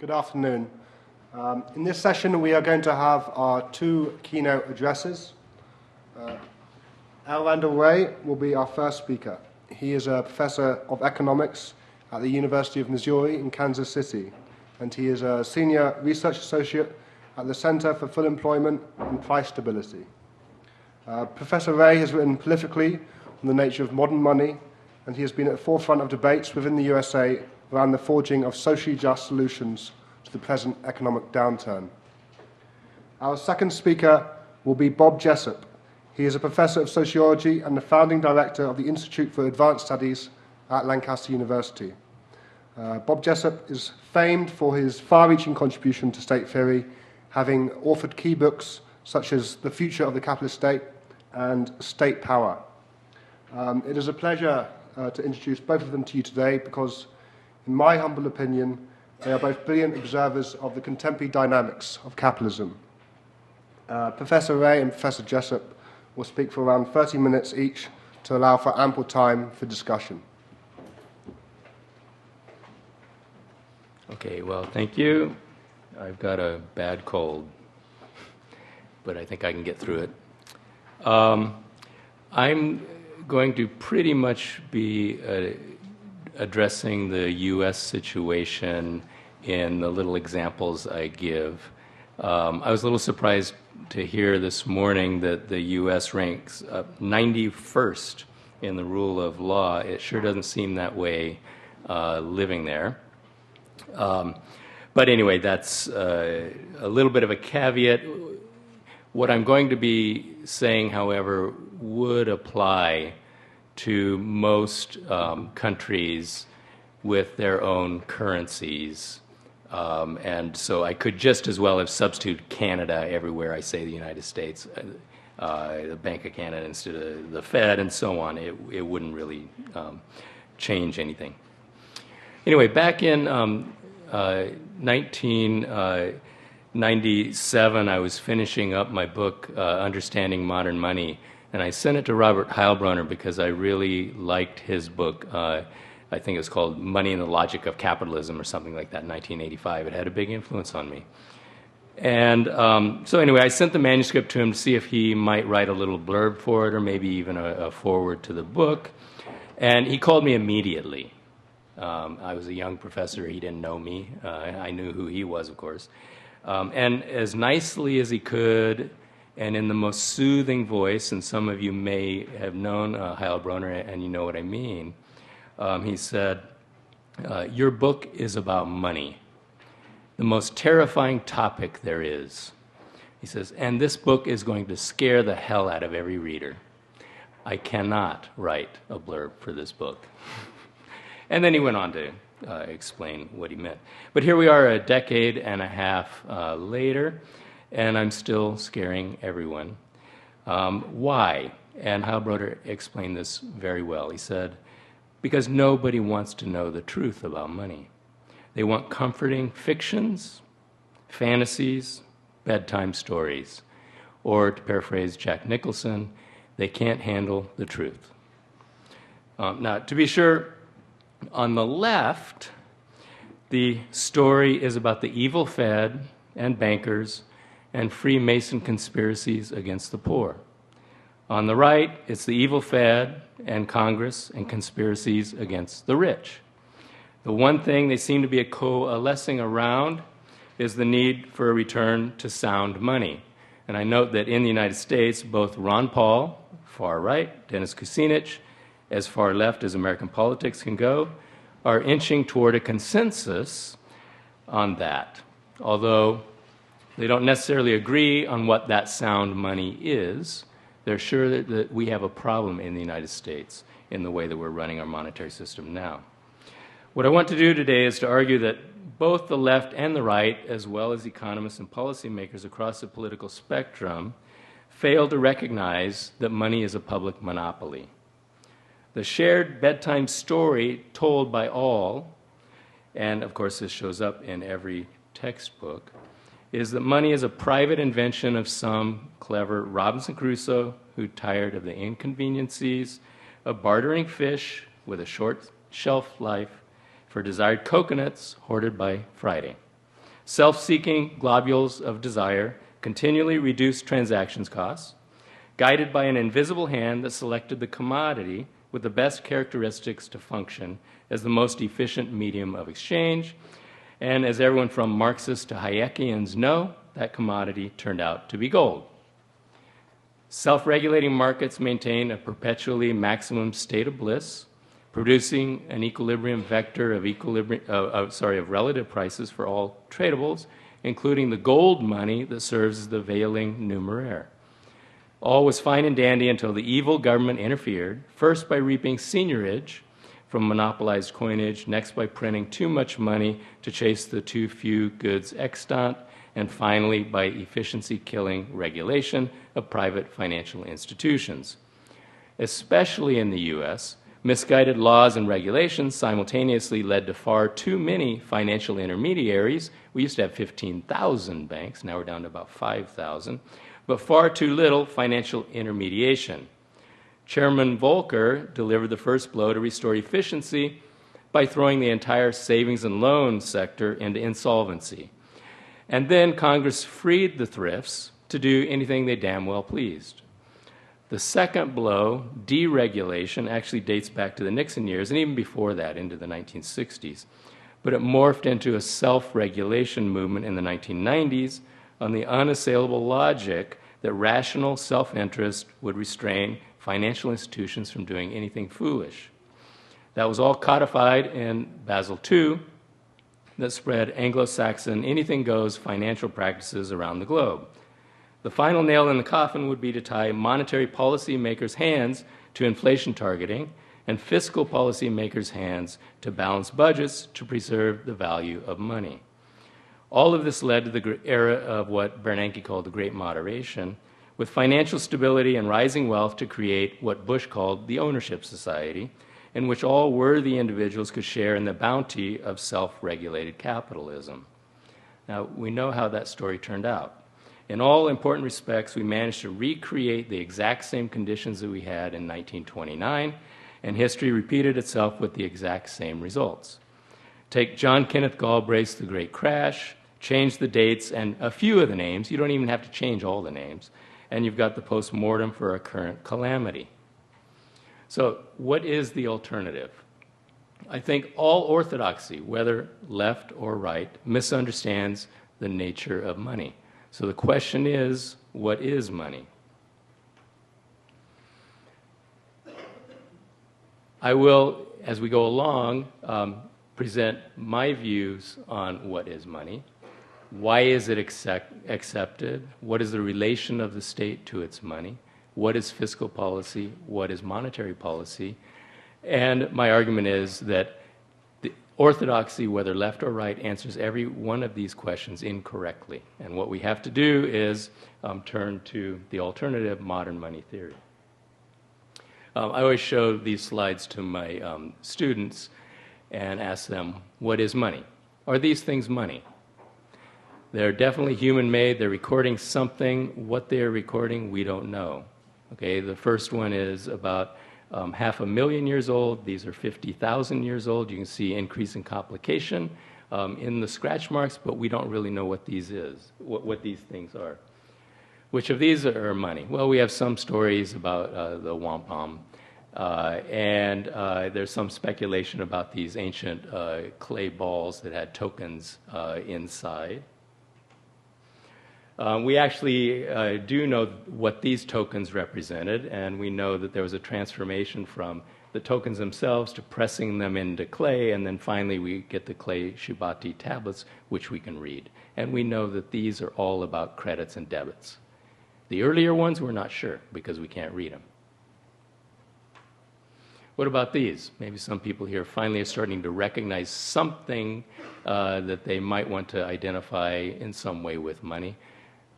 Good afternoon. In this session, we are going to have our two keynote addresses. Randall Wray will be our first speaker. He is a professor of economics at the University of Missouri in Kansas City, and he is a senior research associate at the Center for Full Employment and Price Stability. Professor Wray has written prolifically on the nature of modern money, and he has been at the forefront of debates within the USA around the forging of socially just solutions to the present economic downturn. Our second speaker will be b.jessop. He is a professor of sociology and the founding director of the Institute for Advanced Studies at Lancaster University. b.jessop is famed for his far-reaching contribution to state theory, having authored key books such as The Future of the Capitalist State and State Power. It is a pleasure to introduce both of them to you today because, in my humble opinion, they are both brilliant observers of the contemporary dynamics of capitalism. Professor Wray and Professor Jessop will speak for around 30 minutes each to allow for ample time for discussion. Okay, well, thank you. I've got a bad cold, but I think I can get through it. I'm going to pretty much be addressing the U.S. situation in the little examples I give. I was a little surprised to hear this morning that the U.S. ranks 91st in the rule of law. It sure doesn't seem that way living there. But anyway, that's a little bit of a caveat. What I'm going to be saying, however, would apply to most countries with their own currencies. And so I could just as well have substituted Canada everywhere I say the United States, the Bank of Canada instead of the Fed, and so on. It wouldn't really change anything. Anyway, back in 1997, I was finishing up my book, Understanding Modern Money, and I sent it to Robert Heilbroner because I really liked his book. I think it was called Money and the Logic of Capitalism or something like that in 1985. It had a big influence on me. And so anyway, I sent the manuscript to him to see if he might write a little blurb for it or maybe even a foreword to the book. And he called me immediately. I was a young professor. He didn't know me. I knew who he was, of course. And as nicely as he could, and in the most soothing voice, and some of you may have known Heilbroner, and you know what I mean, he said, your book is about money, the most terrifying topic there is. He says, and this book is going to scare the hell out of every reader. I cannot write a blurb for this book. And then he went on to explain what he meant. But here we are a decade and a half later, and I'm still scaring everyone. Why? And Heilbroner explained this very well. He said, because nobody wants to know the truth about money. They want comforting fictions, fantasies, bedtime stories. Or, to paraphrase Jack Nicholson, they can't handle the truth. Now, to be sure, on the left, the story is about the evil Fed and bankers and Freemason conspiracies against the poor. On the right, it's the evil Fed and Congress and conspiracies against the rich. The one thing they seem to be coalescing around is the need for a return to sound money. And I note that in the United States, both Ron Paul, far right, Dennis Kucinich, as far left as American politics can go, are inching toward a consensus on that, although they don't necessarily agree on what that sound money is. They're sure that we have a problem in the United States in the way that we're running our monetary system now. What I want to do today is to argue that both the left and the right, as well as economists and policymakers across the political spectrum, fail to recognize that money is a public monopoly. The shared bedtime story told by all, and of course this shows up in every textbook, is that money is a private invention of some clever Robinson Crusoe who, tired of the inconveniencies of bartering fish with a short shelf life for desired coconuts hoarded by Friday. Self-seeking globules of desire continually reduced transactions costs, guided by an invisible hand that selected the commodity with the best characteristics to function as the most efficient medium of exchange. And as everyone from Marxists to Hayekians know, that commodity turned out to be gold. Self-regulating markets maintain a perpetually maximum state of bliss, producing an equilibrium vector of relative prices for all tradables, including the gold money that serves as the veiling numeraire. All was fine and dandy until the evil government interfered, first by reaping seigniorage from monopolized coinage, next by printing too much money to chase the too few goods extant, and finally by efficiency-killing regulation of private financial institutions. Especially in the U.S., misguided laws and regulations simultaneously led to far too many financial intermediaries. We used to have 15,000 banks, now we're down to about 5,000, but far too little financial intermediation. Chairman Volcker delivered the first blow to restore efficiency by throwing the entire savings and loan sector into insolvency. And then Congress freed the thrifts to do anything they damn well pleased. The second blow, deregulation, actually dates back to the Nixon years, and even before that, into the 1960s. But it morphed into a self-regulation movement in the 1990s on the unassailable logic that rational self-interest would restrain financial institutions from doing anything foolish. That was all codified in Basel II that spread Anglo-Saxon anything-goes financial practices around the globe. The final nail in the coffin would be to tie monetary policy makers' hands to inflation targeting and fiscal policy makers' hands to balance budgets to preserve the value of money. All of this led to the era of what Bernanke called the Great Moderation, with financial stability and rising wealth to create what Bush called the ownership society, in which all worthy individuals could share in the bounty of self-regulated capitalism. Now, we know how that story turned out. In all important respects, we managed to recreate the exact same conditions that we had in 1929, and history repeated itself with the exact same results. Take John Kenneth Galbraith's The Great Crash, change the dates and a few of the names. You don't even have to change all the names. And you've got the post-mortem for a current calamity. So what is the alternative? I think all orthodoxy, whether left or right, misunderstands the nature of money. So the question is, what is money? I will, as we go along, present my views on what is money. Why is it accepted? What is the relation of the state to its money? What is fiscal policy? What is monetary policy? And my argument is that the orthodoxy, whether left or right, answers every one of these questions incorrectly. And what we have to do is turn to the alternative, modern money theory. I always show these slides to my students and ask them, what is money? Are these things money? They're definitely human-made. They're recording something. What they're recording, we don't know. Okay, the first one is about 500,000 years old. These are 50,000 years old. You can see increasing complication in the scratch marks, but we don't really know what these things are. Which of these are money? Well, we have some stories about the wampum, and there's some speculation about these ancient clay balls that had tokens inside. We actually do know what these tokens represented, and we know that there was a transformation from the tokens themselves to pressing them into clay, and then finally we get the clay Shibati tablets, which we can read. And we know that these are all about credits and debits. The earlier ones, we're not sure, because we can't read them. What about these? Maybe some people here finally are starting to recognize something that they might want to identify in some way with money.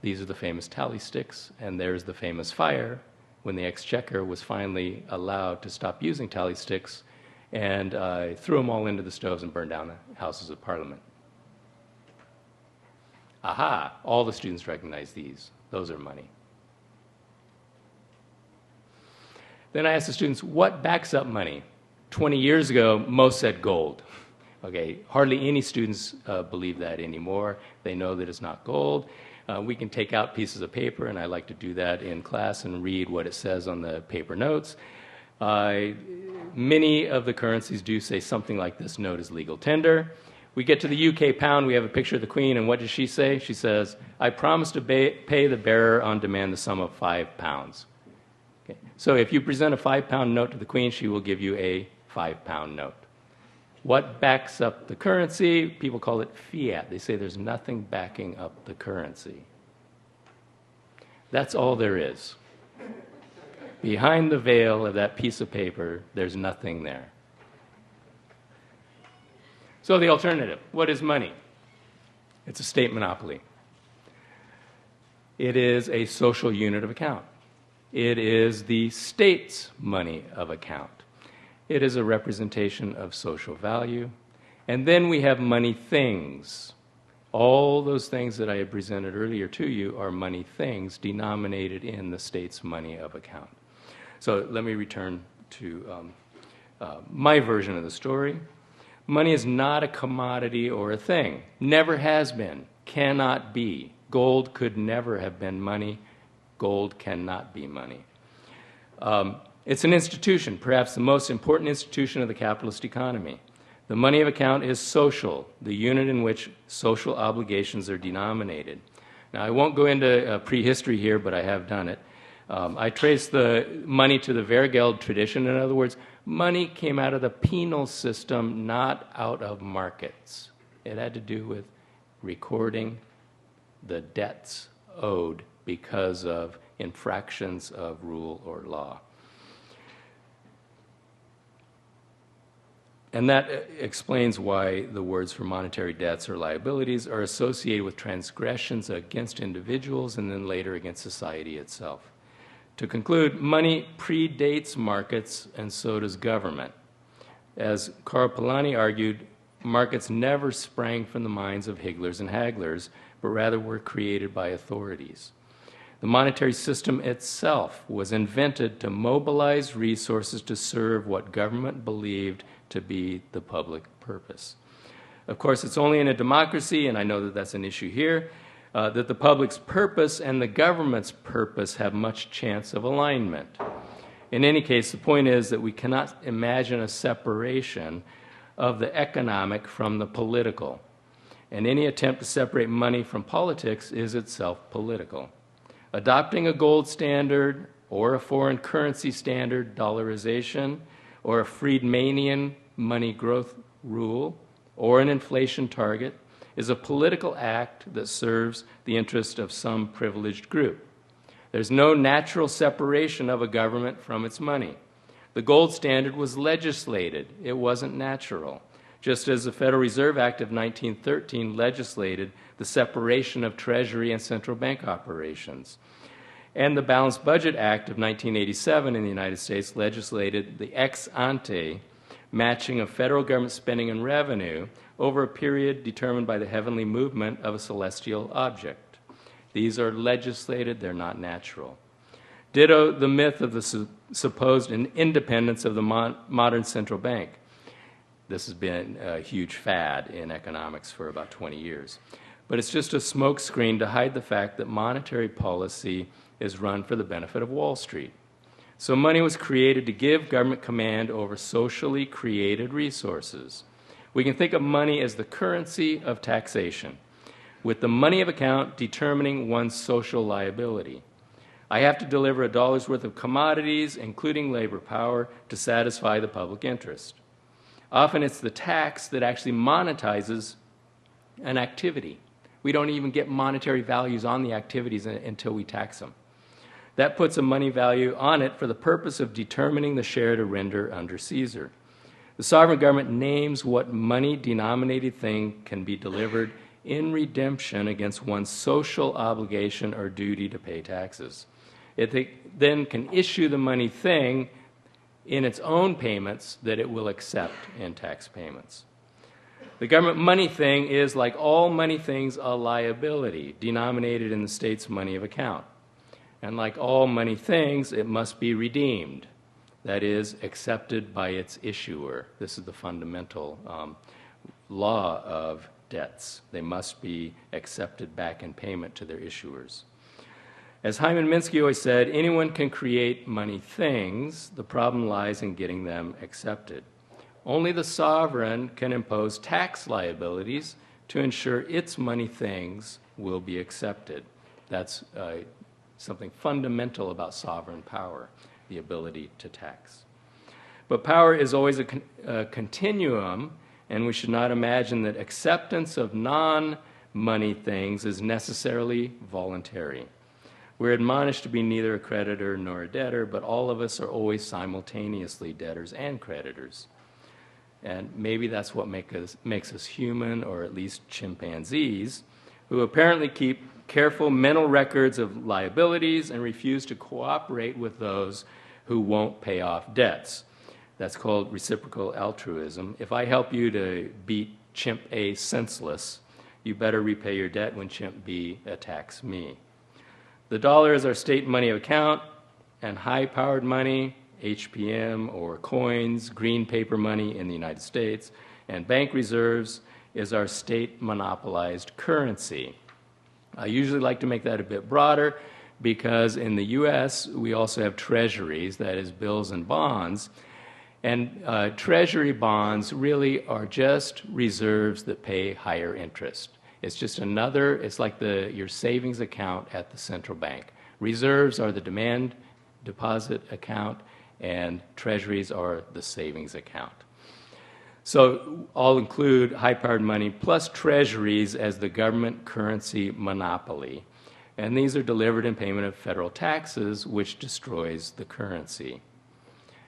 These are the famous tally sticks, and there's the famous fire when the Exchequer was finally allowed to stop using tally sticks and threw them all into the stoves and burned down the Houses of Parliament. Aha! All the students recognize these. Those are money. Then I asked the students, what backs up money? 20 years ago, most said gold. Okay, hardly any students believe that anymore. They know that it's not gold. We can take out pieces of paper, and I like to do that in class and read what it says on the paper notes. Many of the currencies do say something like this note is legal tender. We get to the UK pound, we have a picture of the Queen, and what does she say? She says, I promise to pay the bearer on demand the sum of £5. Okay. So if you present a £5 note to the Queen, she will give you a £5 note. What backs up the currency? People call it fiat. They say there's nothing backing up the currency. That's all there is. Behind the veil of that piece of paper, there's nothing there. So the alternative, what is money? It's a state monopoly. It is a social unit of account. It is the state's money of account. It is a representation of social value. And then we have money things. All those things that I had presented earlier to you are money things denominated in the state's money of account. So let me return to my version of the story. Money is not a commodity or a thing. Never has been. Cannot be. Gold could never have been money. Gold cannot be money. It's an institution, perhaps the most important institution of the capitalist economy. The money of account is social, the unit in which social obligations are denominated. Now, I won't go into prehistory here, but I have done it. I trace the money to the Vergeld tradition. In other words, money came out of the penal system, not out of markets. It had to do with recording the debts owed because of infractions of rule or law. And that explains why the words for monetary debts or liabilities are associated with transgressions against individuals and then later against society itself. To conclude, money predates markets, and so does government. As Karl Polanyi argued, markets never sprang from the minds of higglers and hagglers, but rather were created by authorities. The monetary system itself was invented to mobilize resources to serve what government believed to be the public purpose. Of course, it's only in a democracy, and I know that that's an issue here, that the public's purpose and the government's purpose have much chance of alignment. In any case, the point is that we cannot imagine a separation of the economic from the political. And any attempt to separate money from politics is itself political. Adopting a gold standard or a foreign currency standard, dollarization, or a Friedmanian money growth rule, or an inflation target, is a political act that serves the interest of some privileged group. There's no natural separation of a government from its money. The gold standard was legislated. It wasn't natural. Just as the Federal Reserve Act of 1913 legislated the separation of Treasury and central bank operations. And the Balanced Budget Act of 1987 in the United States legislated the ex ante matching of federal government spending and revenue over a period determined by the heavenly movement of a celestial object. These are legislated, they're not natural. Ditto the myth of the supposed independence of the modern central bank. This has been a huge fad in economics for about 20 years. But it's just a smokescreen to hide the fact that monetary policy is run for the benefit of Wall Street. So money was created to give government command over socially created resources. We can think of money as the currency of taxation, with the money of account determining one's social liability. I have to deliver $1 worth of commodities, including labor power, to satisfy the public interest. Often it's the tax that actually monetizes an activity. We don't even get monetary values on the activities until we tax them. That puts a money value on it for the purpose of determining the share to render under Caesar. The sovereign government names what money-denominated thing can be delivered in redemption against one's social obligation or duty to pay taxes. It then can issue the money thing in its own payments that it will accept in tax payments. The government money thing is, like all money things, a liability denominated in the state's money of account. And like all money things, it must be redeemed, that is, accepted by its issuer. This is the fundamental law of debts. They must be accepted back in payment to their issuers. As Hyman Minsky always said, anyone can create money things. The problem lies in getting them accepted. Only the sovereign can impose tax liabilities to ensure its money things will be accepted. That's something fundamental about sovereign power, the ability to tax. But power is always a continuum, and we should not imagine that acceptance of non-money things is necessarily voluntary. We're admonished to be neither a creditor nor a debtor, but all of us are always simultaneously debtors and creditors. And maybe that's what makes us human, or at least chimpanzees, who apparently keep careful mental records of liabilities and refuse to cooperate with those who won't pay off debts. That's called reciprocal altruism. If I help you to beat chimp A senseless, you better repay your debt when chimp B attacks me. The dollar is our state money of account, and high-powered money, HPM or coins, green paper money in the United States, and bank reserves is our state monopolized currency. I usually like to make that a bit broader because in the US we also have treasuries, that is bills and bonds, and treasury bonds really are just reserves that pay higher interest. It's just another, it's like your savings account at the central bank. Reserves are the demand deposit account, and treasuries are the savings account. So I'll include high-powered money plus treasuries as the government currency monopoly. And these are delivered in payment of federal taxes, which destroys the currency.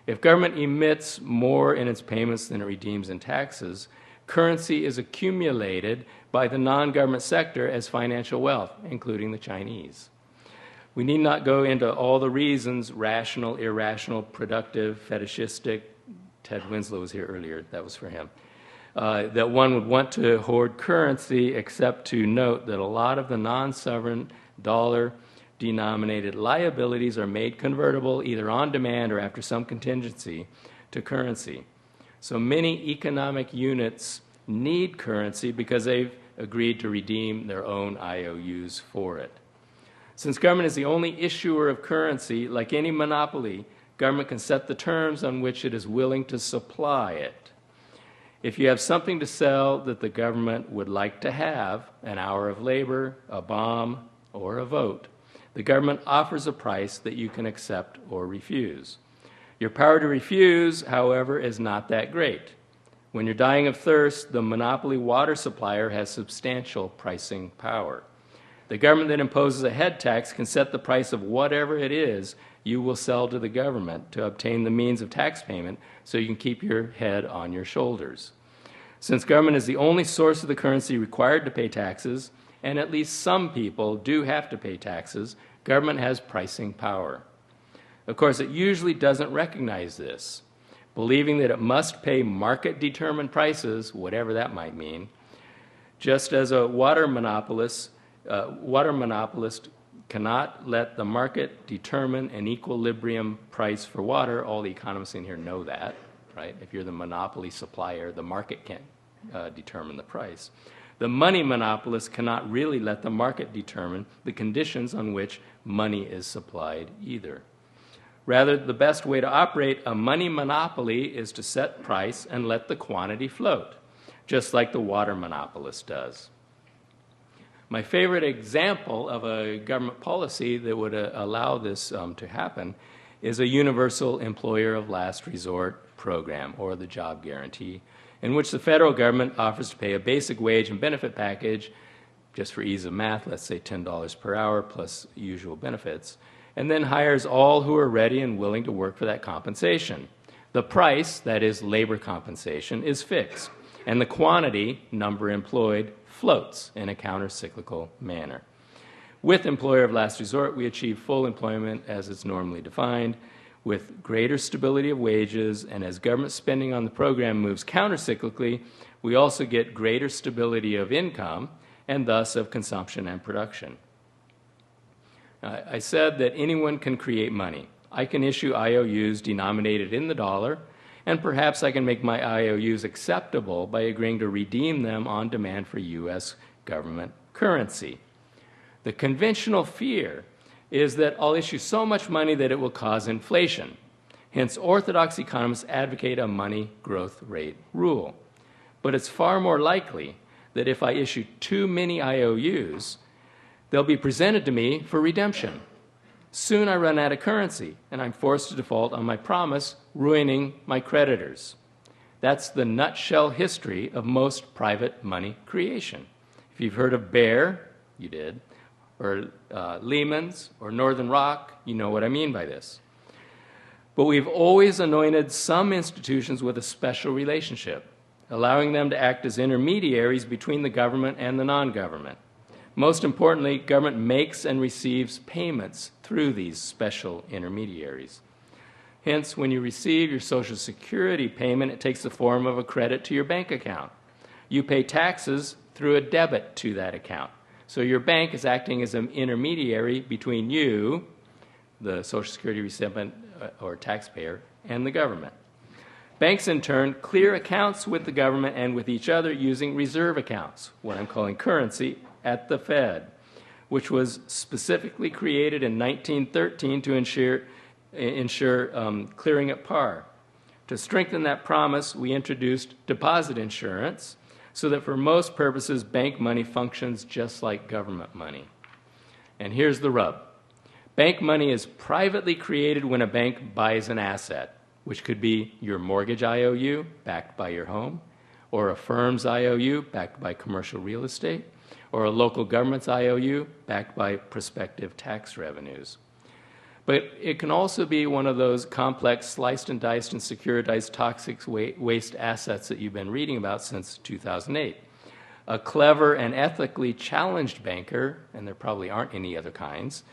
If government emits more in its payments than it redeems in taxes, currency is accumulated by the non-government sector as financial wealth, including the Chinese. We need not go into all the reasons, rational, irrational, productive, fetishistic. Ted Winslow was here earlier, that was for him, that one would want to hoard currency, except to note that a lot of the non-sovereign dollar-denominated liabilities are made convertible either on demand or after some contingency to currency. So many economic units need currency because they've agreed to redeem their own IOUs for it. Since government is the only issuer of currency, like any monopoly, government can set the terms on which it is willing to supply it. If you have something to sell that the government would like to have, an hour of labor, a bomb, or a vote, the government offers a price that you can accept or refuse. Your power to refuse, however, is not that great. When you're dying of thirst, the monopoly water supplier has substantial pricing power. The government that imposes a head tax can set the price of whatever it is you will sell to the government to obtain the means of tax payment so you can keep your head on your shoulders. Since government is the only source of the currency required to pay taxes, and at least some people do have to pay taxes, government has pricing power. Of course, it usually doesn't recognize this, believing that it must pay market-determined prices, whatever that might mean, just as a water monopolist cannot let the market determine an equilibrium price for water. All the economists in here know that, right? If you're the monopoly supplier, the market can't determine the price. The money monopolist cannot really let the market determine the conditions on which money is supplied either. Rather, the best way to operate a money monopoly is to set price and let the quantity float, just like the water monopolist does. My favorite example of a government policy that would allow this to happen is a universal employer of last resort program, or the job guarantee, in which the federal government offers to pay a basic wage and benefit package, just for ease of math, let's say $10 per hour plus usual benefits, and then hires all who are ready and willing to work for that compensation. The price, that is labor compensation, is fixed, and the quantity, number employed, floats in a counter-cyclical manner. With employer of last resort, we achieve full employment as it's normally defined, with greater stability of wages, and as government spending on the program moves counter-cyclically, we also get greater stability of income, and thus of consumption and production. I said that anyone can create money. I can issue IOUs denominated in the dollar, and perhaps I can make my IOUs acceptable by agreeing to redeem them on demand for U.S. government currency. The conventional fear is that I'll issue so much money that it will cause inflation. Hence, orthodox economists advocate a money growth rate rule. But it's far more likely that if I issue too many IOUs, they'll be presented to me for redemption. Soon I run out of currency, and I'm forced to default on my promise, ruining my creditors. That's the nutshell history of most private money creation. If you've heard of Bear, you did, or Lehman's, or Northern Rock, you know what I mean by this. But we've always anointed some institutions with a special relationship, allowing them to act as intermediaries between the government and the non-government. Most importantly, government makes and receives payments through these special intermediaries. Hence, when you receive your Social Security payment, it takes the form of a credit to your bank account. You pay taxes through a debit to that account. So your bank is acting as an intermediary between you, the Social Security recipient or taxpayer, and the government. Banks, in turn, clear accounts with the government and with each other using reserve accounts, what I'm calling currency, at the Fed, which was specifically created in 1913 to ensure clearing at par. To strengthen that promise, we introduced deposit insurance so that for most purposes, bank money functions just like government money. And here's the rub. Bank money is privately created when a bank buys an asset, which could be your mortgage IOU backed by your home, or a firm's IOU backed by commercial real estate, or a local government's IOU backed by prospective tax revenues. But it can also be one of those complex sliced and diced and securitized toxic waste assets that you've been reading about since 2008. A clever and ethically challenged banker, and there probably aren't any other kinds,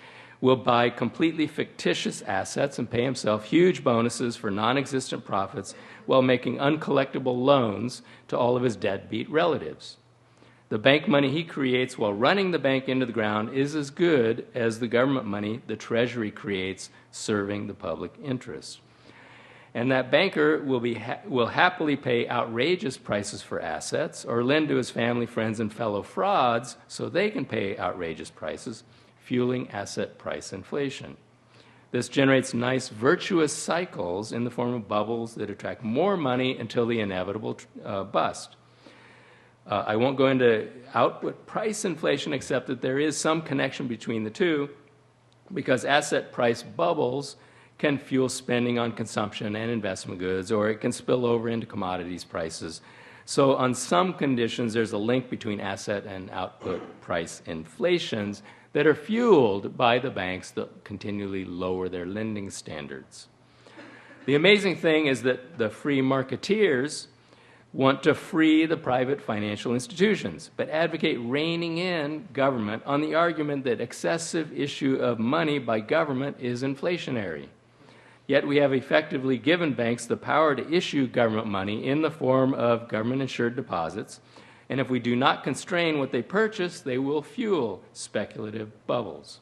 will buy completely fictitious assets and pay himself huge bonuses for non-existent profits while making uncollectible loans to all of his deadbeat relatives. The bank money he creates while running the bank into the ground is as good as the government money the Treasury creates serving the public interest. And that banker will happily pay outrageous prices for assets or lend to his family, friends, and fellow frauds so they can pay outrageous prices, fueling asset price inflation. This generates nice virtuous cycles in the form of bubbles that attract more money until the inevitable bust. I won't go into output price inflation, except that there is some connection between the two, because asset price bubbles can fuel spending on consumption and investment goods, or it can spill over into commodities prices. So on some conditions, there's a link between asset and output price inflations that are fueled by the banks that continually lower their lending standards. The amazing thing is that the free marketeers want to free the private financial institutions, but advocate reining in government on the argument that excessive issue of money by government is inflationary. Yet we have effectively given banks the power to issue government money in the form of government-insured deposits, and if we do not constrain what they purchase, they will fuel speculative bubbles.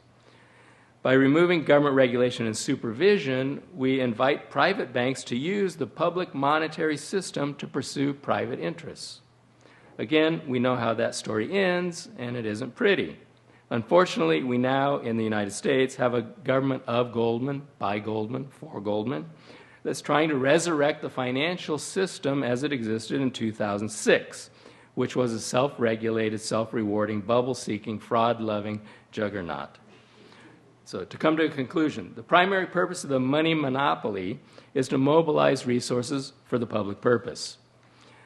By removing government regulation and supervision, we invite private banks to use the public monetary system to pursue private interests. Again, we know how that story ends, and it isn't pretty. Unfortunately, we now, in the United States, have a government of Goldman, by Goldman, for Goldman, that's trying to resurrect the financial system as it existed in 2006, which was a self-regulated, self-rewarding, bubble-seeking, fraud-loving juggernaut. So to come to a conclusion, the primary purpose of the money monopoly is to mobilize resources for the public purpose.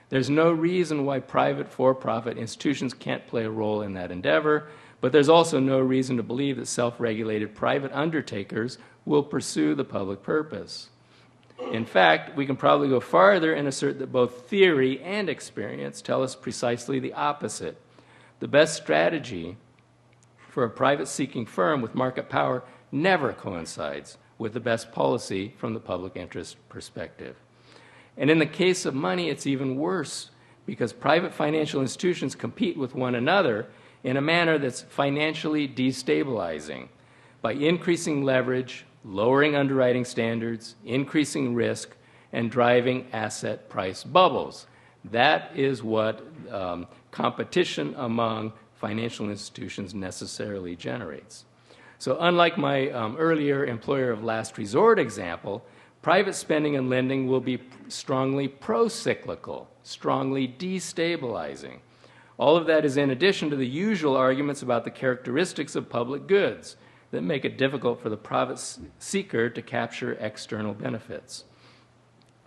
There's no reason why private for-profit institutions can't play a role in that endeavor, but there's also no reason to believe that self-regulated private undertakers will pursue the public purpose. In fact, we can probably go farther and assert that both theory and experience tell us precisely the opposite. The best strategy for a private-seeking firm with market power never coincides with the best policy from the public interest perspective. And in the case of money, it's even worse, because private financial institutions compete with one another in a manner that's financially destabilizing by increasing leverage, lowering underwriting standards, increasing risk, and driving asset price bubbles. That is what competition among financial institutions necessarily generates. So unlike my earlier employer of last resort example, private spending and lending will be strongly pro-cyclical, strongly destabilizing. All of that is in addition to the usual arguments about the characteristics of public goods that make it difficult for the private seeker to capture external benefits.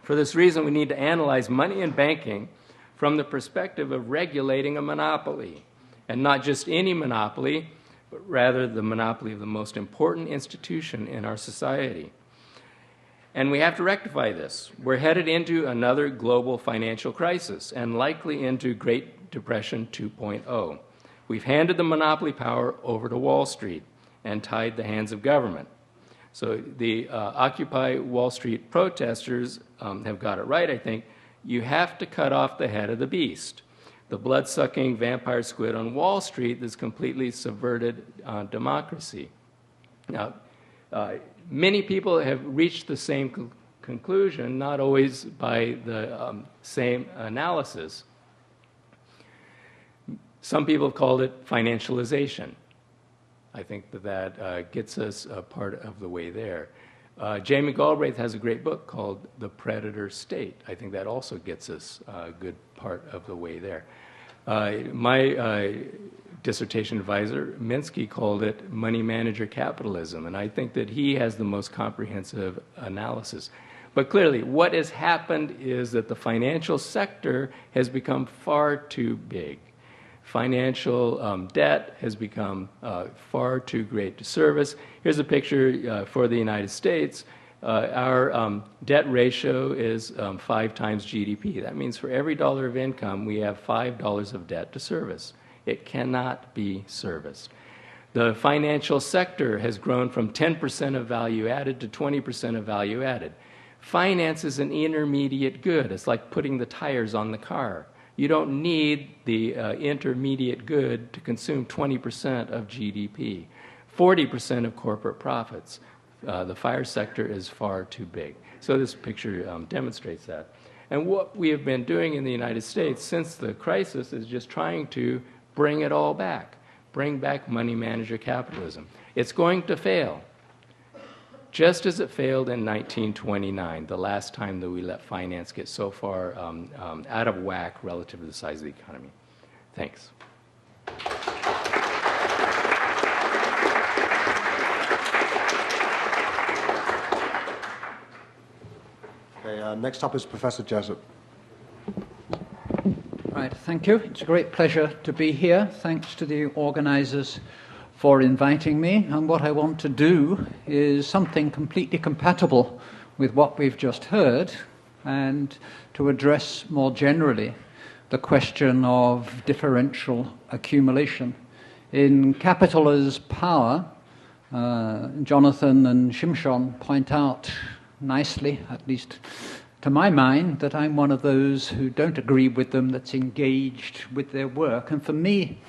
For this reason, we need to analyze money and banking from the perspective of regulating a monopoly, and not just any monopoly, but rather the monopoly of the most important institution in our society. And we have to rectify this. We're headed into another global financial crisis and likely into Great Depression 2.0. We've handed the monopoly power over to Wall Street and tied the hands of government. So the Occupy Wall Street protesters have got it right, I think. You have to cut off the head of the beast, the blood-sucking vampire squid on Wall Street that's completely subverted democracy. Now, many people have reached the same conclusion, not always by the same analysis. Some people have called it financialization. I think that gets us a part of the way there. Jamie Galbraith has a great book called The Predator State. I think that also gets us a good part of the way there. My dissertation advisor, Minsky, called it money manager capitalism, and I think that he has the most comprehensive analysis. But clearly, what has happened is that the financial sector has become far too big. Financial debt has become far too great to service. Here's a picture for the United States. Our debt ratio is 5 times GDP. That means for every dollar of income, we have $5 of debt to service. It cannot be serviced. The financial sector has grown from 10% of value added to 20% of value added. Finance is an intermediate good. It's like putting the tires on the car. You don't need the intermediate good to consume 20% of GDP, 40% of corporate profits. The fire sector is far too big. So this picture demonstrates that. And what we have been doing in the United States since the crisis is just trying to bring it all back, bring back money manager capitalism. It's going to fail, just as it failed in 1929, the last time that we let finance get so far out of whack relative to the size of the economy. Thanks. Okay, next up is Professor Jessop. Right, thank you. It's a great pleasure to be here. Thanks to the organizers for inviting me. And what I want to do is something completely compatible with what we've just heard, and to address more generally the question of differential accumulation. In Capital as Power, Jonathan and Shimshon point out nicely, at least to my mind, that I'm one of those who don't agree with them, that's engaged with their work. And for me,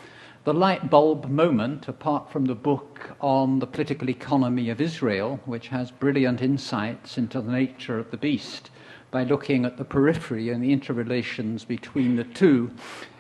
the light bulb moment, apart from the book on the political economy of Israel, which has brilliant insights into the nature of the beast, by looking at the periphery and the interrelations between the two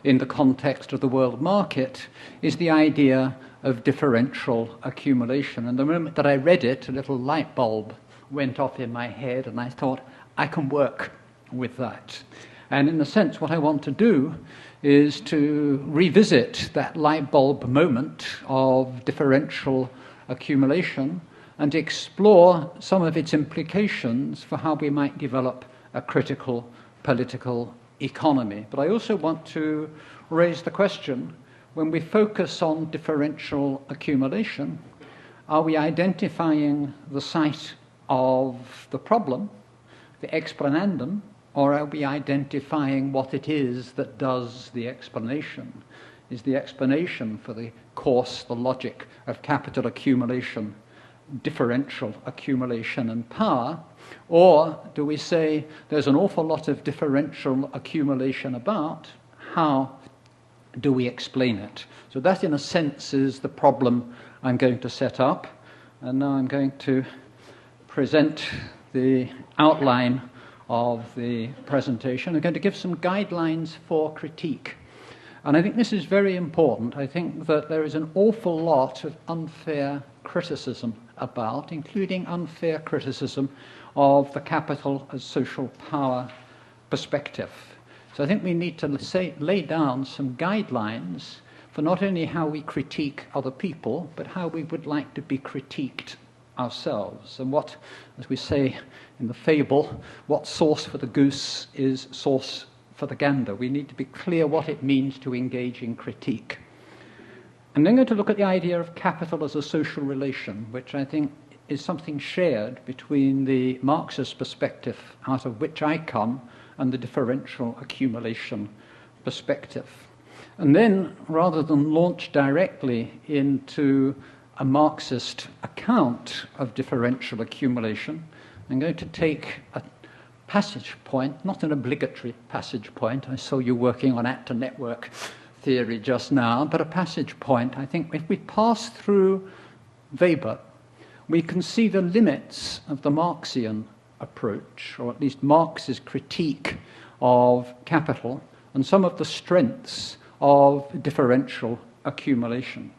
in the context of the world market, is the idea of differential accumulation. And the moment that I read it, a little light bulb went off in my head, and I thought, I can work with that. And in a sense, what I want to do is to revisit that light bulb moment of differential accumulation and explore some of its implications for how we might develop a critical political economy. But I also want to raise the question, when we focus on differential accumulation, are we identifying the site of the problem, the explanandum, or are we identifying what it is that does the explanation? Is the explanation for the course, the logic of capital accumulation, differential accumulation and power? Or do we say there's an awful lot of differential accumulation about, how do we explain it? So that, in a sense, is the problem I'm going to set up. And now I'm going to present the outline of the presentation. I'm going to give some guidelines for critique. And I think this is very important. I think that there is an awful lot of unfair criticism about, including unfair criticism of the capital as social power perspective. So I think we need to lay down some guidelines for not only how we critique other people, but how we would like to be critiqued ourselves. And what, as we say in the fable, what sauce for the goose is sauce for the gander. We need to be clear what it means to engage in critique. I'm then going to look at the idea of capital as a social relation, which I think is something shared between the Marxist perspective, out of which I come, and the differential accumulation perspective. And then, rather than launch directly into a Marxist account of differential accumulation, I'm going to take a passage point, not an obligatory passage point. I saw you working on actor network theory just now, but a passage point. I think if we pass through Weber, we can see the limits of the Marxian approach, or at least Marx's critique of capital, and some of the strengths of differential accumulation.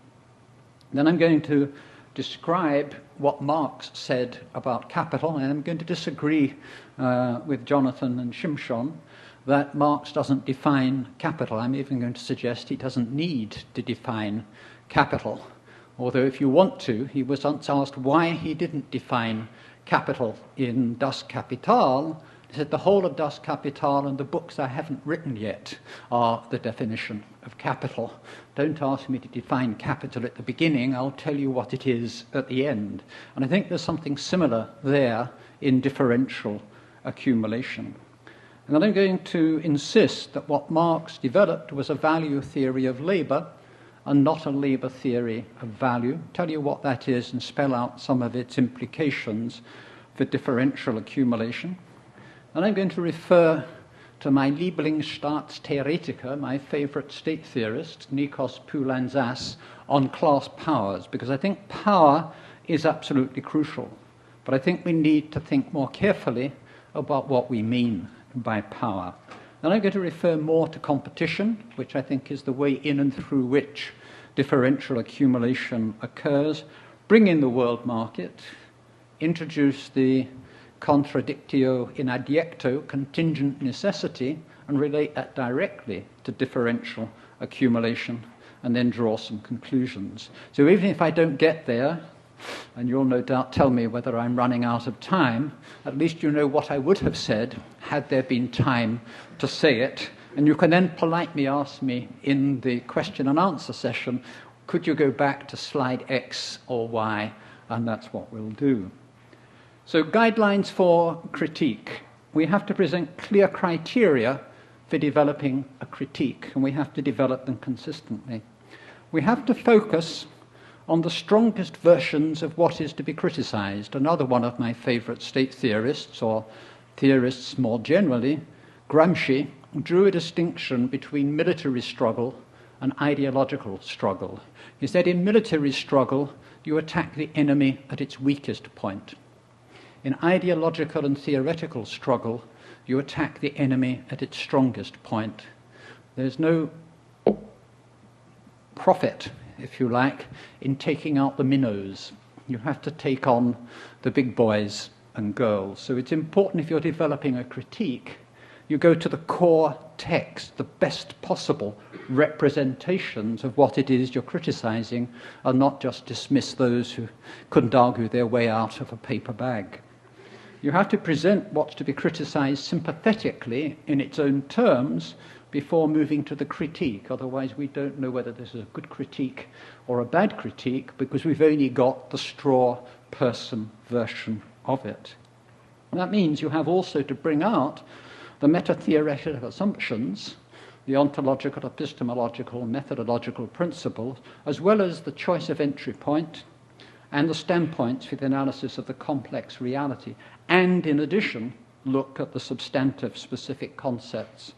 Then I'm going to describe what Marx said about capital, and I'm going to disagree with Jonathan and Shimshon that Marx doesn't define capital. I'm even going to suggest he doesn't need to define capital. Although if you want to, he was once asked why he didn't define capital in Das Kapital. He said, the whole of Das Kapital and the books I haven't written yet are the definition of capital. Don't ask me to define capital at the beginning, I'll tell you what it is at the end. And I think there's something similar there in differential accumulation. And then I'm going to insist that what Marx developed was a value theory of labor and not a labor theory of value. Tell you what that is and spell out some of its implications for differential accumulation. And I'm going to refer to my Lieblingsstaatstheoretiker, my favorite state theorist, Nikos Poulantzas, on class powers, because I think power is absolutely crucial. But I think we need to think more carefully about what we mean by power. And I'm going to refer more to competition, which I think is the way in and through which differential accumulation occurs, bring in the world market, introduce the contradictio in adjecto, contingent necessity, and relate that directly to differential accumulation, and then draw some conclusions. So even if I don't get there, and you'll no doubt tell me whether I'm running out of time, at least you know what I would have said had there been time to say it, and you can then politely ask me in the question and answer session, could you go back to slide X or Y, and that's what we'll do. So guidelines for critique. We have to present clear criteria for developing a critique, and we have to develop them consistently. We have to focus on the strongest versions of what is to be criticized. Another one of my favorite state theorists, or theorists more generally, Gramsci, drew a distinction between military struggle and ideological struggle. He said in military struggle, you attack the enemy at its weakest point. In ideological and theoretical struggle, you attack the enemy at its strongest point. There's no profit, if you like, in taking out the minnows. You have to take on the big boys and girls. So it's important if you're developing a critique, you go to the core text, the best possible representations of what it is you're criticizing, and not just dismiss those who couldn't argue their way out of a paper bag. You have to present what's to be criticized sympathetically in its own terms before moving to the critique. Otherwise, we don't know whether this is a good critique or a bad critique because we've only got the straw person version of it. And that means you have also to bring out the meta-theoretical assumptions, the ontological, epistemological, methodological principles, as well as the choice of entry point and the standpoints for the analysis of the complex reality, and in addition, look at the substantive specific concepts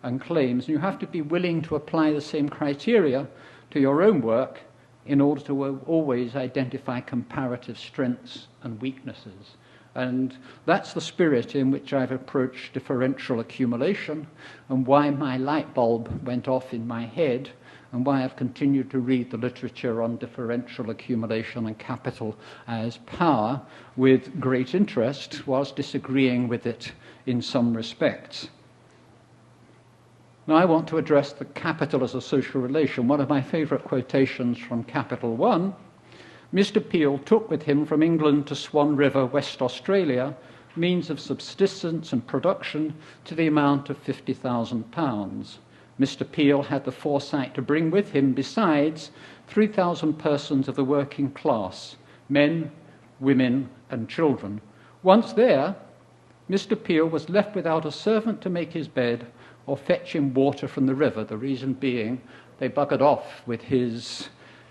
and claims. And you have to be willing to apply the same criteria to your own work in order to always identify comparative strengths and weaknesses. And that's the spirit in which I've approached differential accumulation, and why my light bulb went off in my head, and why I've continued to read the literature on differential accumulation and capital as power with great interest, whilst disagreeing with it in some respects. Now I want to address the capital as a social relation. One of my favourite quotations from Capital 1, Mr. Peel took with him from England to Swan River, West Australia, means of subsistence and production to the amount of £50,000. Mr. Peel had the foresight to bring with him, besides, 3,000 persons of the working class, men, women, and children. Once there, Mr. Peel was left without a servant to make his bed or fetch him water from the river, the reason being they buggered off with his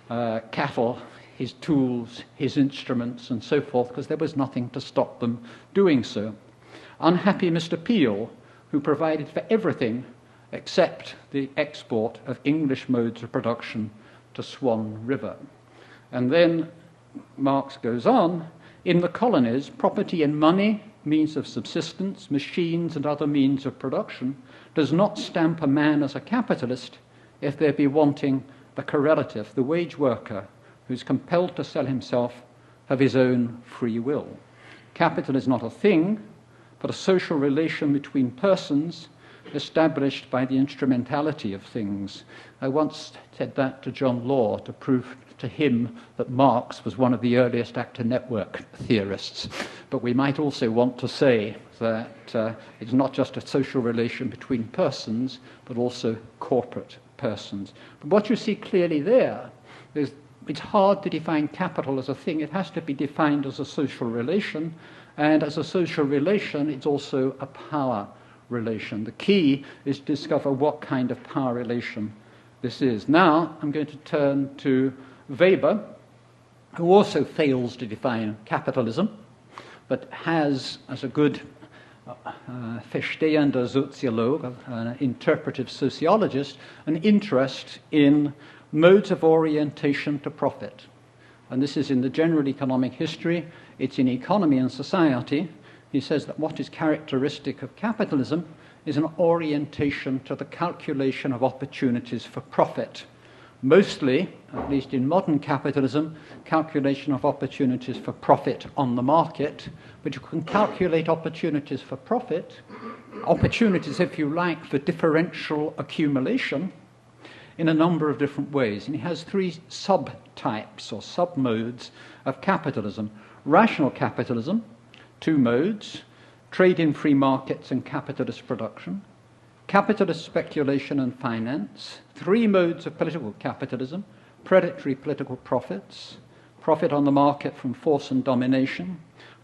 cattle, his tools, his instruments, and so forth, because there was nothing to stop them doing so. Unhappy Mr. Peel, who provided for everything except the export of English modes of production to Swan River. And then Marx goes on, in the colonies, property and money, means of subsistence, machines and other means of production, does not stamp a man as a capitalist if there be wanting the correlative, the wage worker, who is compelled to sell himself of his own free will. Capital is not a thing, but a social relation between persons established by the instrumentality of things. I once said that to John Law to prove to him that Marx was one of the earliest actor network theorists. But we might also want to say that it's not just a social relation between persons, but also corporate persons. But what you see clearly there is it's hard to define capital as a thing. It has to be defined as a social relation, and as a social relation, it's also a power relation. The key is to discover what kind of power relation this is. Now, I'm going to turn to Weber, who also fails to define capitalism, but has, as a good verstehender Soziologe, an interpretive sociologist, an interest in modes of orientation to profit. And this is in the general economic history, it's in economy and society. He says that what is characteristic of capitalism is an orientation to the calculation of opportunities for profit. Mostly, at least in modern capitalism, calculation of opportunities for profit on the market, but you can calculate opportunities for profit, opportunities, if you like, for differential accumulation in a number of different ways. And he has three subtypes or submodes of capitalism. Rational capitalism, two modes, trade in free markets and capitalist production, capitalist speculation and finance, three modes of political capitalism, predatory political profits, profit on the market from force and domination,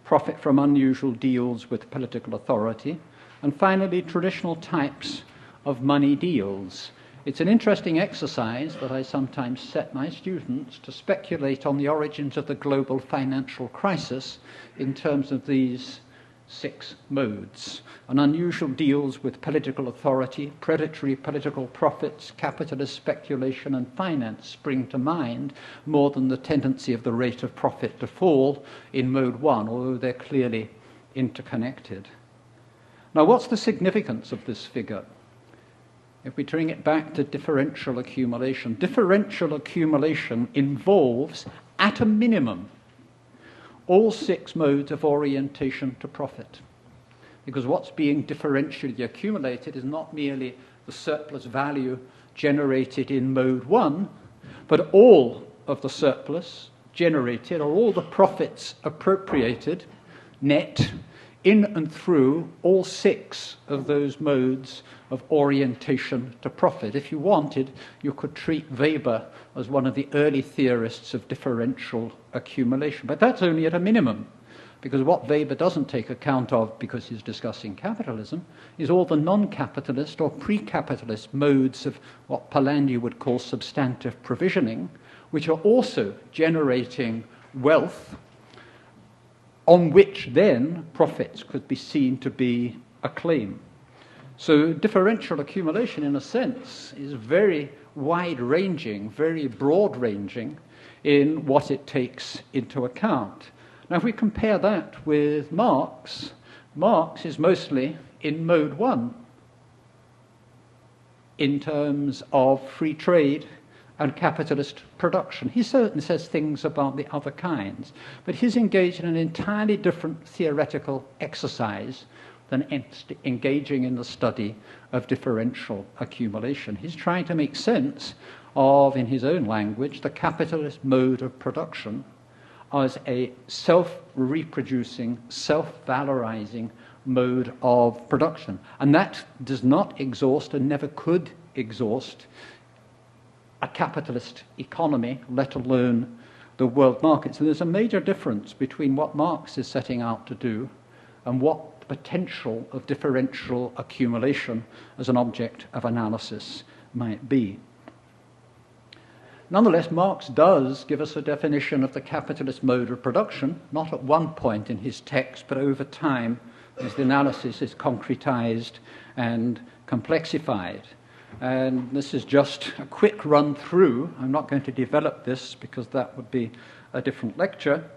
profit from unusual deals with political authority, and finally traditional types of money deals. It's an interesting exercise that I sometimes set my students to speculate on the origins of the global financial crisis in terms of these six modes. And unusual deals with political authority, predatory political profits, capitalist speculation and finance spring to mind more than the tendency of the rate of profit to fall in mode one, although they're clearly interconnected. Now, what's the significance of this figure? If we bring it back to differential accumulation involves, at a minimum, all six modes of orientation to profit. Because what's being differentially accumulated is not merely the surplus value generated in mode one, but all of the surplus generated, or all the profits appropriated, net, in and through all six of those modes of orientation to profit. If you wanted, you could treat Weber as one of the early theorists of differential accumulation. But that's only at a minimum, because what Weber doesn't take account of, because he's discussing capitalism, is all the non-capitalist or pre-capitalist modes of what Polanyi would call substantive provisioning, which are also generating wealth on which then profits could be seen to be a claim. So differential accumulation, in a sense, is very wide-ranging, very broad-ranging in what it takes into account. Now, if we compare that with Marx, Marx is mostly in mode one in terms of free trade and capitalist production. He certainly says things about the other kinds, but he's engaged in an entirely different theoretical exercise than engaging in the study of differential accumulation. He's trying to make sense of, in his own language, the capitalist mode of production as a self-reproducing, self-valorizing mode of production. And that does not exhaust and never could exhaust a capitalist economy, let alone the world market. So there's a major difference between what Marx is setting out to do and what the potential of differential accumulation as an object of analysis might be. Nonetheless, Marx does give us a definition of the capitalist mode of production, not at one point in his text, but over time, as the analysis is concretized and complexified. And this is just a quick run through. I'm not going to develop this because that would be a different lecture.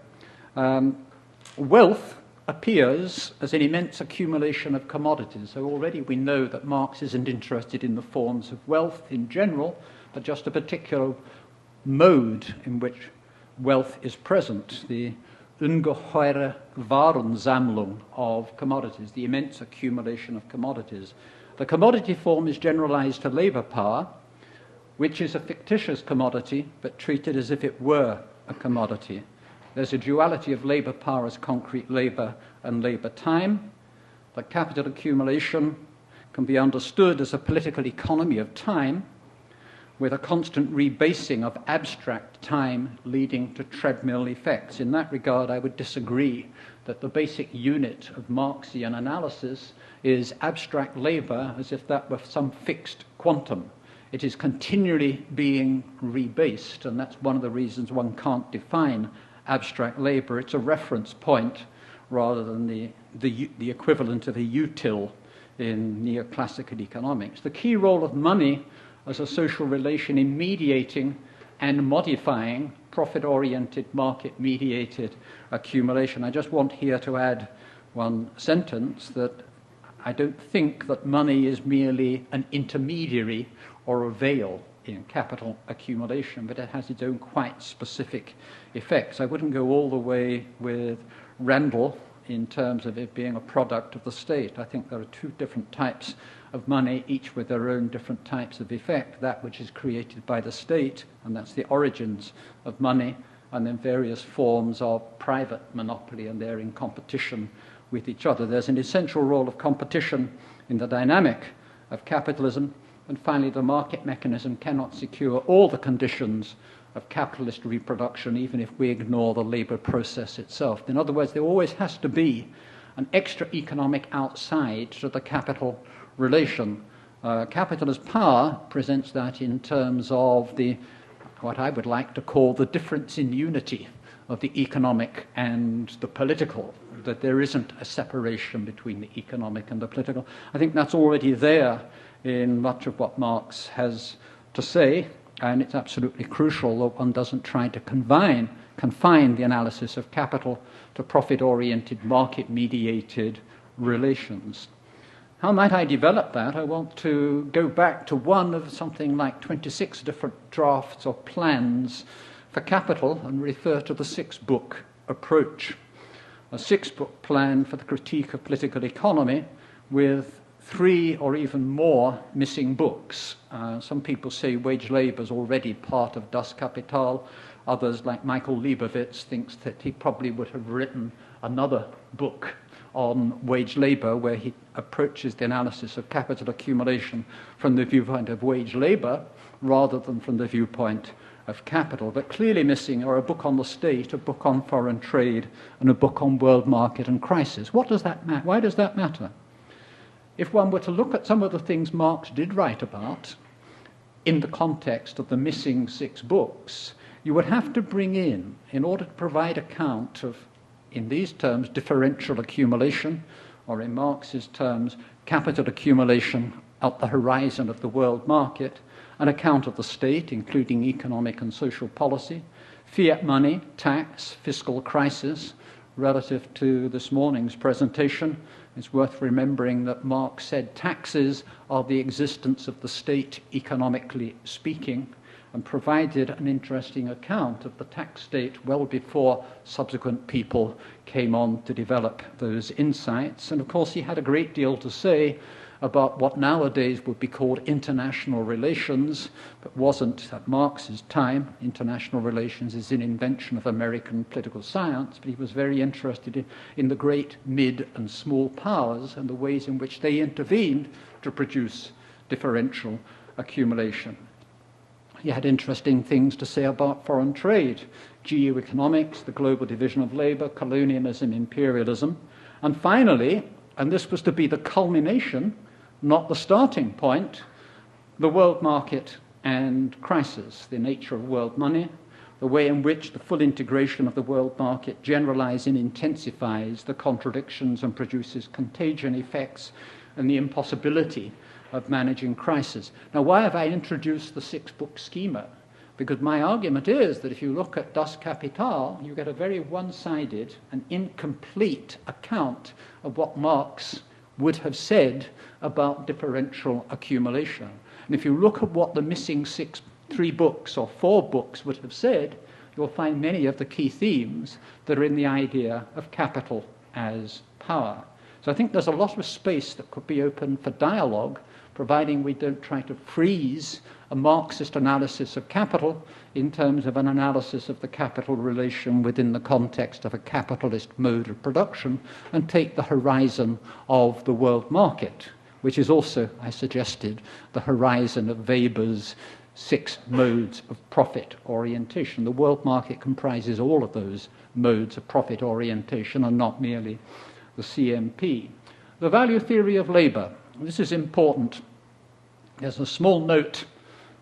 Wealth appears as an immense accumulation of commodities. So already we know that Marx isn't interested in the forms of wealth in general, but just a particular mode in which wealth is present, the ungeheure Warensammlung of commodities, the immense accumulation of commodities. The commodity form is generalized to labor power, which is a fictitious commodity, but treated as if it were a commodity. There's a duality of labor power as concrete labor and labor time. The capital accumulation can be understood as a political economy of time, with a constant rebasing of abstract time leading to treadmill effects. In that regard, I would disagree that the basic unit of Marxian analysis is abstract labor as if that were some fixed quantum. It is continually being rebased, and that's one of the reasons one can't define abstract labor. It's a reference point rather than the equivalent of a util in neoclassical economics. The key role of money as a social relation in mediating and modifying profit-oriented, market-mediated accumulation. I just want here to add one sentence that I don't think that money is merely an intermediary or a veil in capital accumulation, but it has its own quite specific effects. I wouldn't go all the way with Randall in terms of it being a product of the state. I think there are two different types of money, each with their own different types of effect. That which is created by the state, and that's the origins of money, and then various forms of private monopoly, and they're in competition with each other. There's an essential role of competition in the dynamic of capitalism, and finally the market mechanism cannot secure all the conditions of capitalist reproduction, even if we ignore the labor process itself. In other words, there always has to be an extra economic outside to the capital relation. Capitalist power presents that in terms of what I would like to call the difference in unity of the economic and the political, that there isn't a separation between the economic and the political. I think that's already there in much of what Marx has to say, and it's absolutely crucial that one doesn't try to confine the analysis of capital to profit-oriented, market-mediated relations. How might I develop that? I want to go back to one of something like 26 different drafts or plans for capital and refer to the six-book approach. A six-book plan for the critique of political economy with 3 or even more missing books. Some people say wage labor is already part of Das Kapital. Others, like Michael Liebowitz, thinks that he probably would have written another book on wage labor where he approaches the analysis of capital accumulation from the viewpoint of wage labor rather than from the viewpoint of capital. But clearly missing are a book on the state, a book on foreign trade, and a book on world market and crisis. What does that matter? Why does that matter? If one were to look at some of the things Marx did write about in the context of the missing 6 books, you would have to bring in order to provide account of, in these terms, differential accumulation, or in Marx's terms, capital accumulation at the horizon of the world market, an account of the state, including economic and social policy, fiat money, tax, fiscal crisis, relative to this morning's presentation. It's worth remembering that Marx said taxes are the existence of the state, economically speaking, and provided an interesting account of the tax state well before subsequent people came on to develop those insights. And of course, he had a great deal to say about what nowadays would be called international relations, but wasn't at Marx's time. International relations is an invention of American political science, but he was very interested in the great mid and small powers and the ways in which they intervened to produce differential accumulation. He had interesting things to say about foreign trade, geoeconomics, the global division of labor, colonialism, imperialism, and finally, and this was to be the culmination, not the starting point, the world market and crisis, the nature of world money, the way in which the full integration of the world market generalizes and intensifies the contradictions and produces contagion effects, and the impossibility of managing crisis. Now, why have I introduced the six-book schema? Because my argument is that if you look at Das Kapital, you get a very one-sided and incomplete account of what Marx would have said about differential accumulation. And if you look at what the missing three books or four books would have said, you'll find many of the key themes that are in the idea of capital as power. So I think there's a lot of space that could be open for dialogue, providing we don't try to freeze a Marxist analysis of capital in terms of an analysis of the capital relation within the context of a capitalist mode of production, and take the horizon of the world market, which is also, I suggested, the horizon of Weber's 6 modes of profit orientation. The world market comprises all of those modes of profit orientation and not merely the CMP. The value theory of labor. This is important. There's a small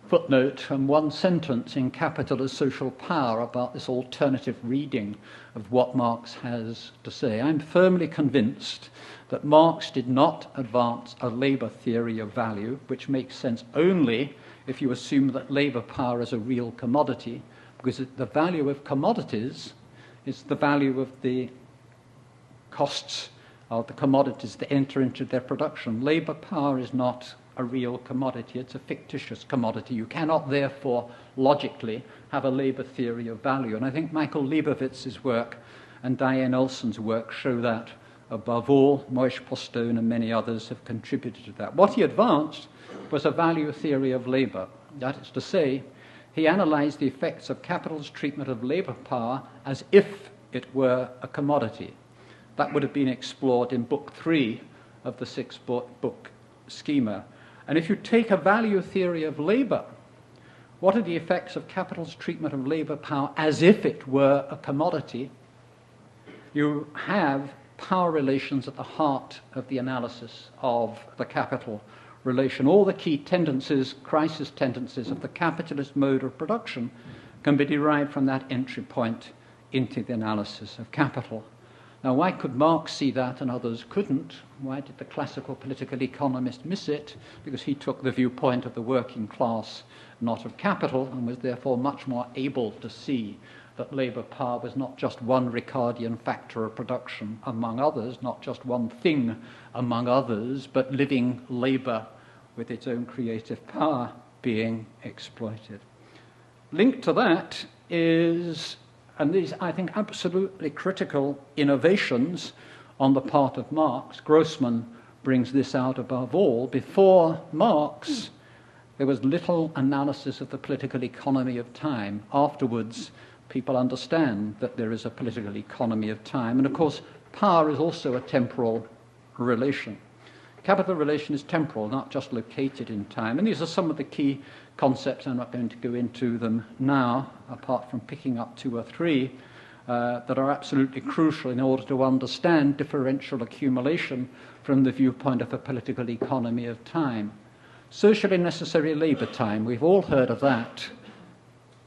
footnote, and one sentence in Capital as Social Power about this alternative reading of what Marx has to say. I'm firmly convinced that Marx did not advance a labor theory of value, which makes sense only if you assume that labor power is a real commodity, because the value of commodities is the value of the costs of the commodities that enter into their production. Labor power is not a real commodity, it's a fictitious commodity. You cannot, therefore, logically have a labor theory of value. And I think Michael Leibovitz's work and Diane Olson's work show that above all. Moish Postone and many others have contributed to that. What he advanced was a value theory of labor. That is to say, he analyzed the effects of capital's treatment of labor power as if it were a commodity. That would have been explored in Book 3 of the 6-book schema. And if you take a value theory of labor, what are the effects of capital's treatment of labor power as if it were a commodity? You have power relations at the heart of the analysis of the capital relation. All the key tendencies, crisis tendencies of the capitalist mode of production can be derived from that entry point into the analysis of capital. Now, why could Marx see that and others couldn't? Why did the classical political economist miss it? Because he took the viewpoint of the working class, not of capital, and was therefore much more able to see that labor power was not just one Ricardian factor of production among others, not just one thing among others, but living labor with its own creative power being exploited. Linked to that is, and these, I think, absolutely critical innovations on the part of Marx. Grossman brings this out above all. Before Marx, there was little analysis of the political economy of time. Afterwards, people understand that there is a political economy of time. And of course, power is also a temporal relation. Capital relation is temporal, not just located in time. And these are some of the key concepts. I'm not going to go into them now, apart from picking up 2 or 3 that are absolutely crucial in order to understand differential accumulation from the viewpoint of a political economy of time. Socially necessary labor time, we've all heard of that.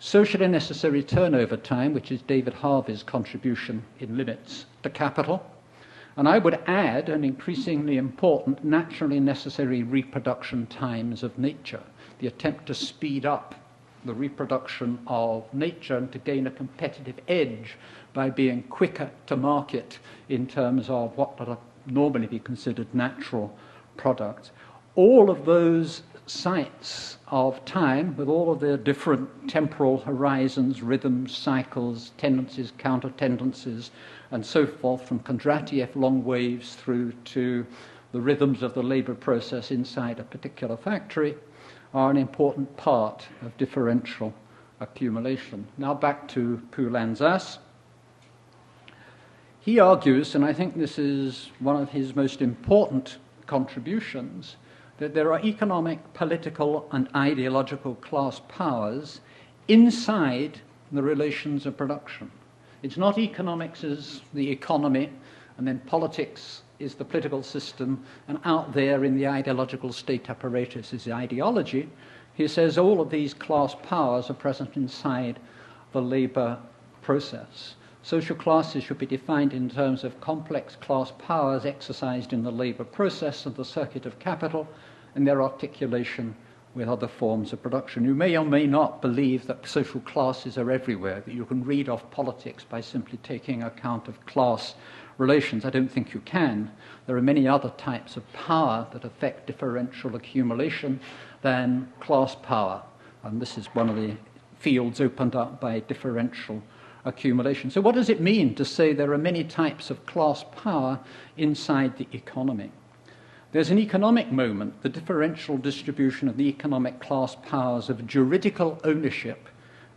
Socially necessary turnover time, which is David Harvey's contribution in Limits to Capital. And I would add an increasingly important naturally necessary reproduction times of nature, the attempt to speed up the reproduction of nature and to gain a competitive edge by being quicker to market in terms of what would normally be considered natural products. All of those sites of time, with all of their different temporal horizons, rhythms, cycles, tendencies, counter-tendencies, and so forth, from Kondratiev long waves through to the rhythms of the labor process inside a particular factory, are an important part of differential accumulation. Now back to Poulantzas. He argues, and I think this is one of his most important contributions, that there are economic, political, and ideological class powers inside the relations of production. It's not economics is the economy, and then politics is the political system, and out there in the ideological state apparatus is the ideology. He says all of these class powers are present inside the labor process. Social classes should be defined in terms of complex class powers exercised in the labor process and the circuit of capital and their articulation with other forms of production. You may or may not believe that social classes are everywhere, that you can read off politics by simply taking account of class relations. I don't think you can. There are many other types of power that affect differential accumulation than class power, and this is one of the fields opened up by differential accumulation. So what does it mean to say there are many types of class power inside the economy? There's an economic moment, the differential distribution of the economic class powers of juridical ownership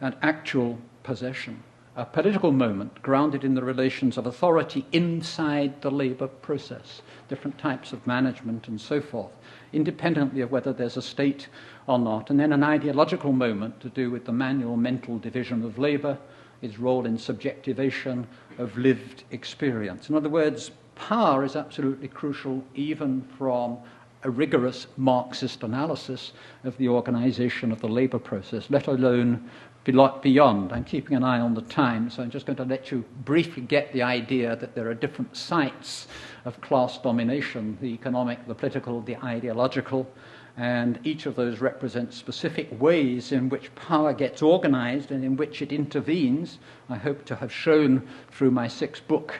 and actual possession. A political moment grounded in the relations of authority inside the labor process, different types of management and so forth, independently of whether there's a state or not. And then an ideological moment to do with the manual mental division of labor, its role in subjectivation of lived experience. In other words, power is absolutely crucial even from a rigorous Marxist analysis of the organization of the labor process, let alone beyond. I'm keeping an eye on the time, so I'm just going to let you briefly get the idea that there are different sites of class domination, the economic, the political, the ideological, and each of those represents specific ways in which power gets organized and in which it intervenes. I hope to have shown through my sixth book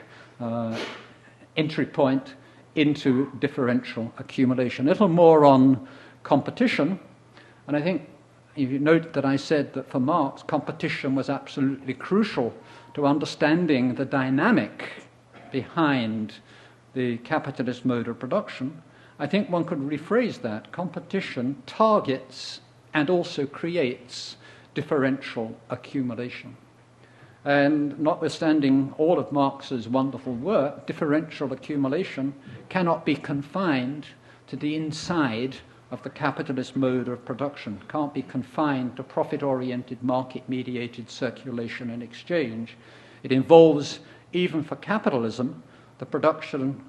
entry point into differential accumulation. A little more on competition, and I think if you note that I said that for Marx, competition was absolutely crucial to understanding the dynamic behind the capitalist mode of production, I think one could rephrase that. Competition targets and also creates differential accumulation. And notwithstanding all of Marx's wonderful work, differential accumulation cannot be confined to the inside of the capitalist mode of production, can't be confined to profit-oriented, market-mediated circulation and exchange. It involves, even for capitalism, the production,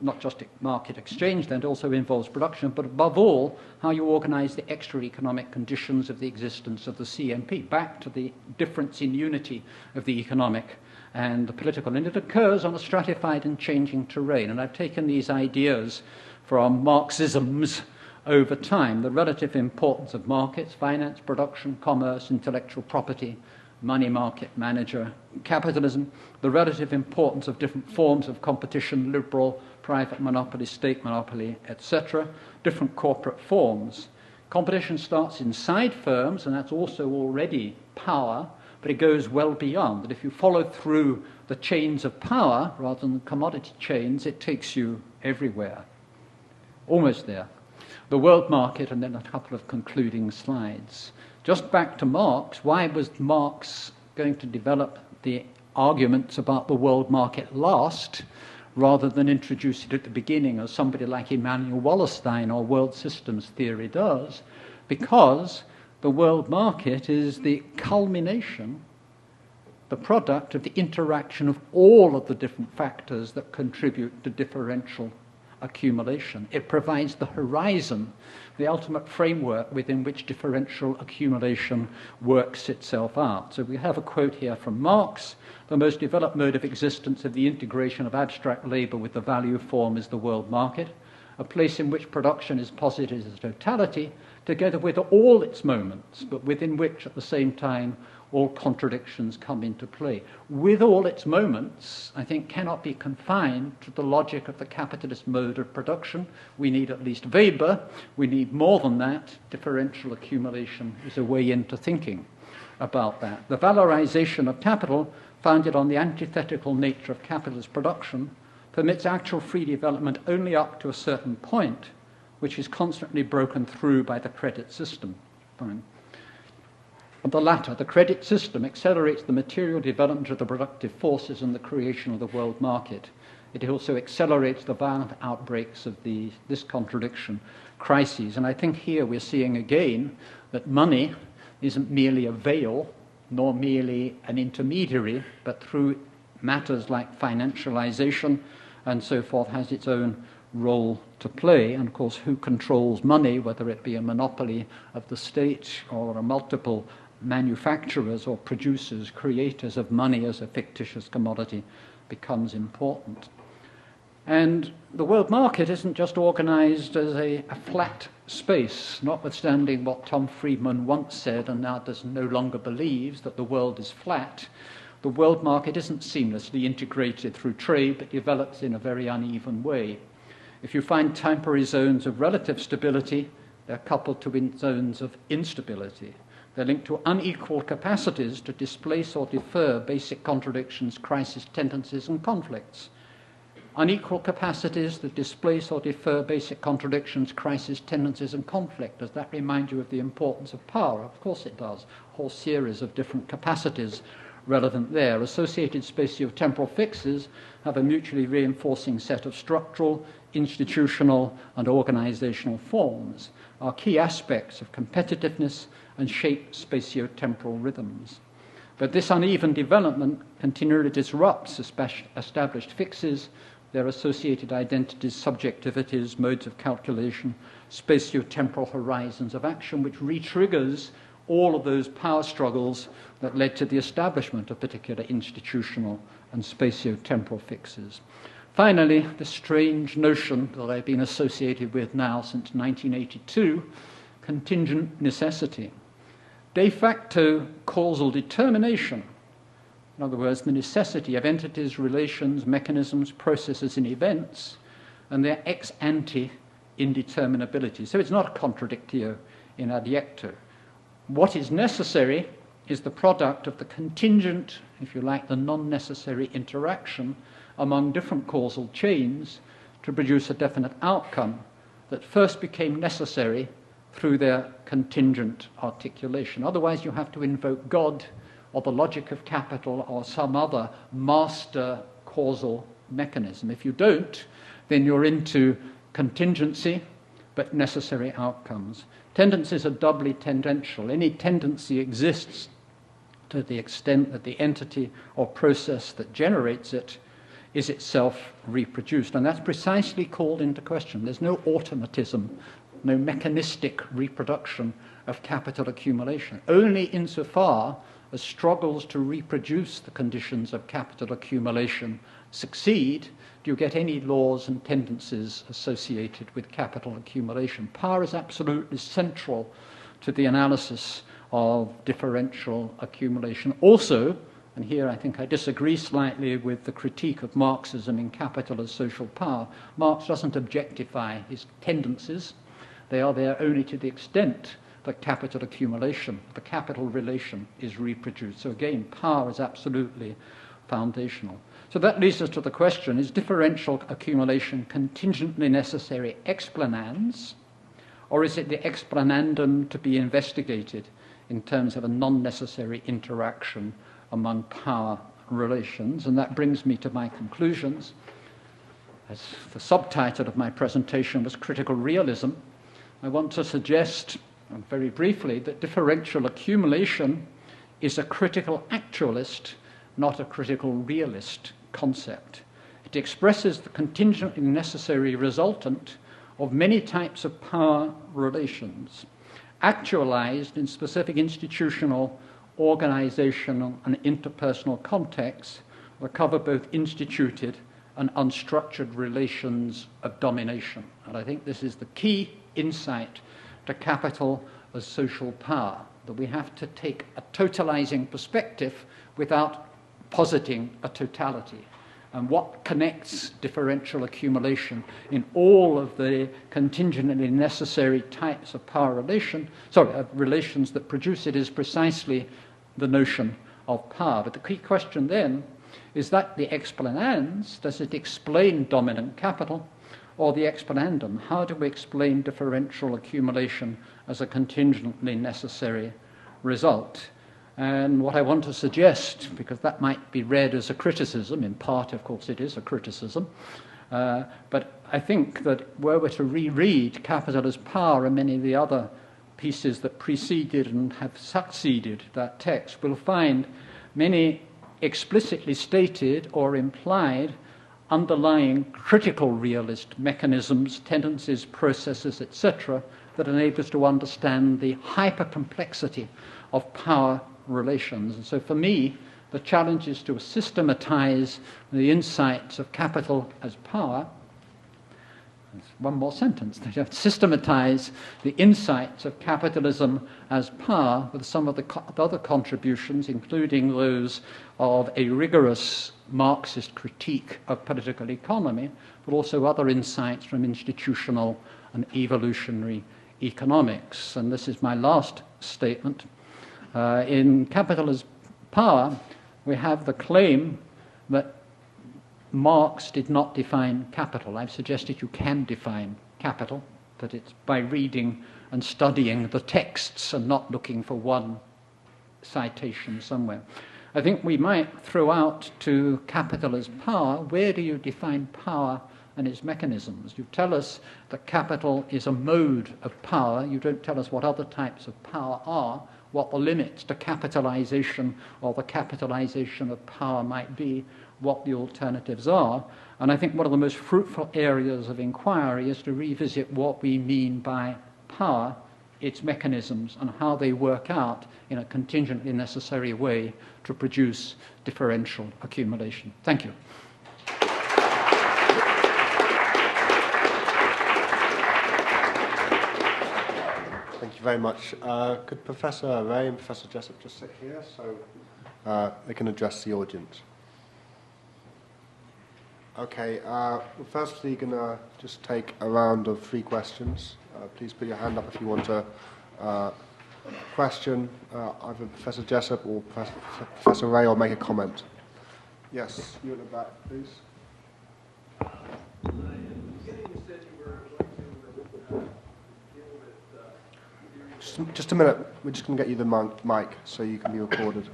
not just market exchange, then it also involves production, but above all, how you organize the extra economic conditions of the existence of the CMP, back to the difference in unity of the economic and the political. And it occurs on a stratified and changing terrain. And I've taken these ideas from Marxisms over time, the relative importance of markets, finance, production, commerce, intellectual property, money market manager, capitalism, the relative importance of different forms of competition, liberal, private monopoly, state monopoly, etc., different corporate forms. Competition starts inside firms, and that's also already power, but it goes well beyond. That if you follow through the chains of power, rather than commodity chains, it takes you everywhere. Almost there. The world market, and then a couple of concluding slides. Just back to Marx, why was Marx going to develop the arguments about the world market last, rather than introduce it at the beginning, as somebody like Immanuel Wallerstein or world systems theory does? Because the world market is the culmination, the product of the interaction of all of the different factors that contribute to differential accumulation. It provides the horizon, the ultimate framework within which differential accumulation works itself out. So we have a quote here from Marx: "The most developed mode of existence of the integration of abstract labor with the value form is the world market, a place in which production is posited as a totality, together with all its moments, but within which at the same time all contradictions come into play. With all its moments, I think cannot be confined to the logic of the capitalist mode of production. We need at least Weber. We need more than that. Differential accumulation is a way into thinking about that. The valorization of capital, founded on the antithetical nature of capitalist production, permits actual free development only up to a certain point, which is constantly broken through by the credit system. Fine. The latter, the credit system, accelerates the material development of the productive forces and the creation of the world market. It also accelerates the violent outbreaks of this contradiction, crises. And I think here we're seeing again that money isn't merely a veil, nor merely an intermediary, but through matters like financialization and so forth, has its own role to play. And of course, who controls money, whether it be a monopoly of the state or a multiple manufacturers or producers, creators of money as a fictitious commodity, becomes important. And the world market isn't just organized as a flat space, notwithstanding what Tom Friedman once said and now no longer believes, that the world is flat. The world market isn't seamlessly integrated through trade, but develops in a very uneven way. If you find temporary zones of relative stability, they're coupled to zones of instability. They're linked to unequal capacities to displace or defer basic contradictions, crisis tendencies, and conflicts. Unequal capacities to displace or defer basic contradictions, crisis tendencies, and conflict. Does that remind you of the importance of power? Of course it does. A whole series of different capacities relevant there. Associated spatio-temporal fixes have a mutually reinforcing set of structural, institutional, and organizational forms, are key aspects of competitiveness and shape spatio-temporal rhythms. But this uneven development continually disrupts established fixes, their associated identities, subjectivities, modes of calculation, spatio-temporal horizons of action, which re-triggers all of those power struggles that led to the establishment of particular institutional and spatio-temporal fixes. Finally, the strange notion that I've been associated with now since 1982, contingent necessity. De facto causal determination, in other words, the necessity of entities, relations, mechanisms, processes, and events, and their ex ante indeterminability. So it's not a contradictio in adjecto. What is necessary is the product of the contingent, if you like, the non-necessary interaction among different causal chains to produce a definite outcome that first became necessary through their contingent articulation. Otherwise, you have to invoke God or the logic of capital or some other master causal mechanism. If you don't, then you're into contingency, but necessary outcomes. Tendencies are doubly tendential. Any tendency exists to the extent that the entity or process that generates it is itself reproduced. And that's precisely called into question. There's no automatism, no mechanistic reproduction of capital accumulation. Only insofar as struggles to reproduce the conditions of capital accumulation succeed do you get any laws and tendencies associated with capital accumulation. Power is absolutely central to the analysis of differential accumulation. Also, and here I think I disagree slightly with the critique of Marxism in Capital as Social Power, Marx doesn't objectify his tendencies. They are there only to the extent that capital accumulation, the capital relation, is reproduced. So again, power is absolutely foundational. So that leads us to the question, is differential accumulation contingently necessary explanans, or is it the explanandum to be investigated in terms of a non-necessary interaction among power relations? And that brings me to my conclusions. As the subtitle of my presentation was Critical Realism, I want to suggest, very briefly, that differential accumulation is a critical actualist, not a critical realist concept. It expresses the contingently necessary resultant of many types of power relations, actualized in specific institutional, organizational, and interpersonal contexts that cover both instituted and unstructured relations of domination. And I think this is the key insight to capital as social power, that we have to take a totalizing perspective without positing a totality. And what connects differential accumulation in all of the contingently necessary types of power relations that produce it is precisely the notion of power. But the key question then is that the Explanans, does it explain dominant capital, or the Explanandum, how do we explain differential accumulation as a contingently necessary result? And what I want to suggest, because that might be read as a criticism, in part, of course, it is a criticism, but I think that were we to reread Capital as Power and many of the other pieces that preceded and have succeeded that text, we'll find many explicitly stated or implied underlying critical realist mechanisms, tendencies, processes, etc., that enable us to understand the hyper-complexity of power relations. And so for me, the challenge is to systematize the insights of capital as power. One more sentence. Systematize the insights of capitalism as power with some of the other contributions, including those of a rigorous Marxist critique of political economy, but also other insights from institutional and evolutionary economics. And this is my last statement. In Capital as Power, we have the claim that Marx did not define capital. I've suggested you can define capital, that it's by reading and studying the texts and not looking for one citation somewhere. I think we might throw out to Capital as Power, where do you define power and its mechanisms? You tell us that capital is a mode of power. You don't tell us what other types of power are, what the limits to capitalization or the capitalization of power might be, what the alternatives are. And I think one of the most fruitful areas of inquiry is to revisit what we mean by power, its mechanisms, and how they work out in a contingently necessary way to produce differential accumulation. Thank you. Thank you very much. Could Professor Wray and Professor Jessop just sit here so they can address the audience? Okay, we're firstly going to just take a round of 3 questions. Please put your hand up if you want to question either Professor Jessop or Professor Wray, or make a comment. Yes, you at the back, please. Just a minute. We're just going to get you the mic so you can be recorded.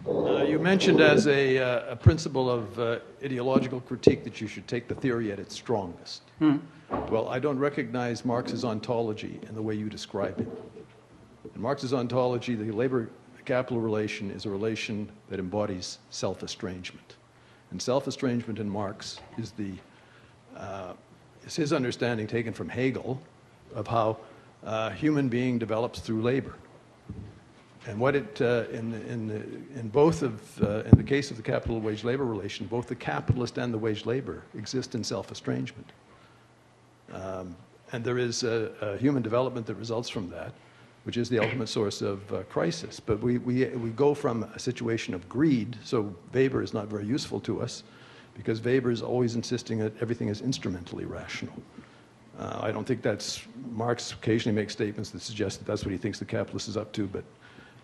You mentioned as a principle of ideological critique that you should take the theory at its strongest. Well, I don't recognize Marx's ontology in the way you describe it. In Marx's ontology, the labor-capital relation is a relation that embodies self-estrangement. And self-estrangement in Marx is his understanding taken from Hegel of how human being develops through labor. And what it in the case of the capital wage labor relation, both the capitalist and the wage labor exist in self-estrangement, and there is a human development that results from that, which is the ultimate source of crisis. But we go from a situation of greed. So Weber is not very useful to us, because Weber is always insisting that everything is instrumentally rational. I don't think that's Marx. Occasionally makes statements that suggest that that's what he thinks the capitalist is up to, but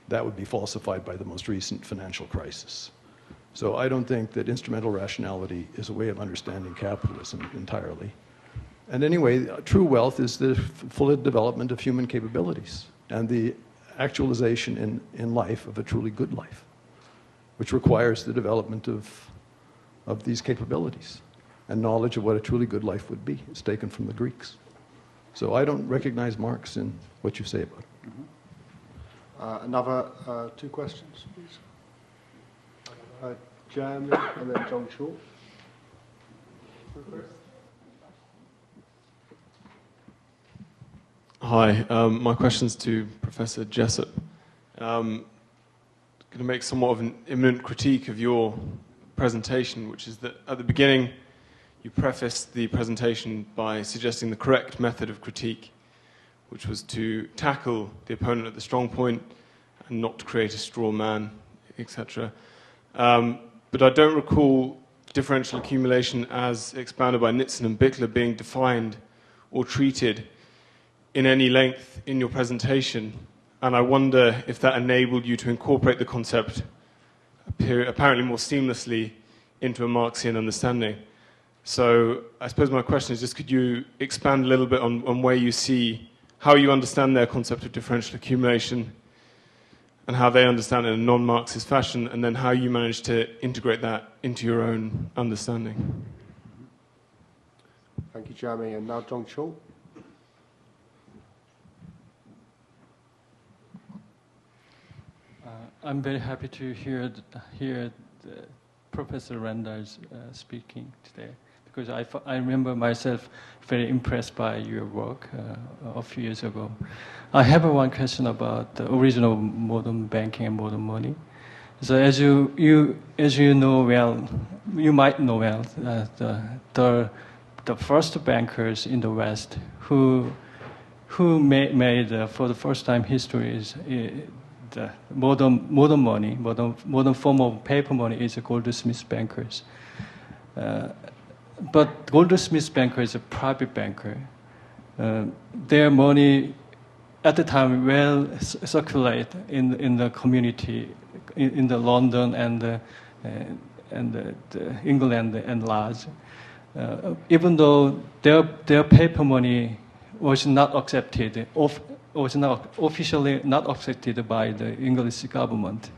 that would be falsified by the most recent financial crisis. So I don't think that instrumental rationality is a way of understanding capitalism entirely. And anyway, true wealth is the full development of human capabilities and the actualization in life of a truly good life, which requires the development of these capabilities and knowledge of what a truly good life would be. It's taken from the Greeks. So I don't recognize Marx in what you say about it. Another 2 questions, please. Jeremy and then John Shaw. Hi, my question's to Professor Jessop. Going to make somewhat of an imminent critique of your presentation, which is that at the beginning you prefaced the presentation by suggesting the correct method of critique, which was to tackle the opponent at the strong point and not to create a straw man, etc. But I don't recall differential accumulation as expounded by Nitzan and Bickler being defined or treated in any length in your presentation. And I wonder if that enabled you to incorporate the concept apparently more seamlessly into a Marxian understanding. So I suppose my question is just, could you expand a little bit on where you see, how you understand their concept of differential accumulation and how they understand it in a non-Marxist fashion, and then how you manage to integrate that into your own understanding? Thank you, Jeremy. And now John Chul. I'm very happy to hear Professor Randall's speaking today, because I remember myself very impressed by your work a few years ago. I have one question about the origin of modern banking and modern money. So as you know well, you might know well, the first bankers in the West who made for the first time history is the modern money, modern form of paper money is Goldsmiths bankers. But Goldsmiths banker is a private banker. Their money at the time will circulate in the community in the London and the England and large. Even though their paper money was not accepted, was not officially not accepted by the English government.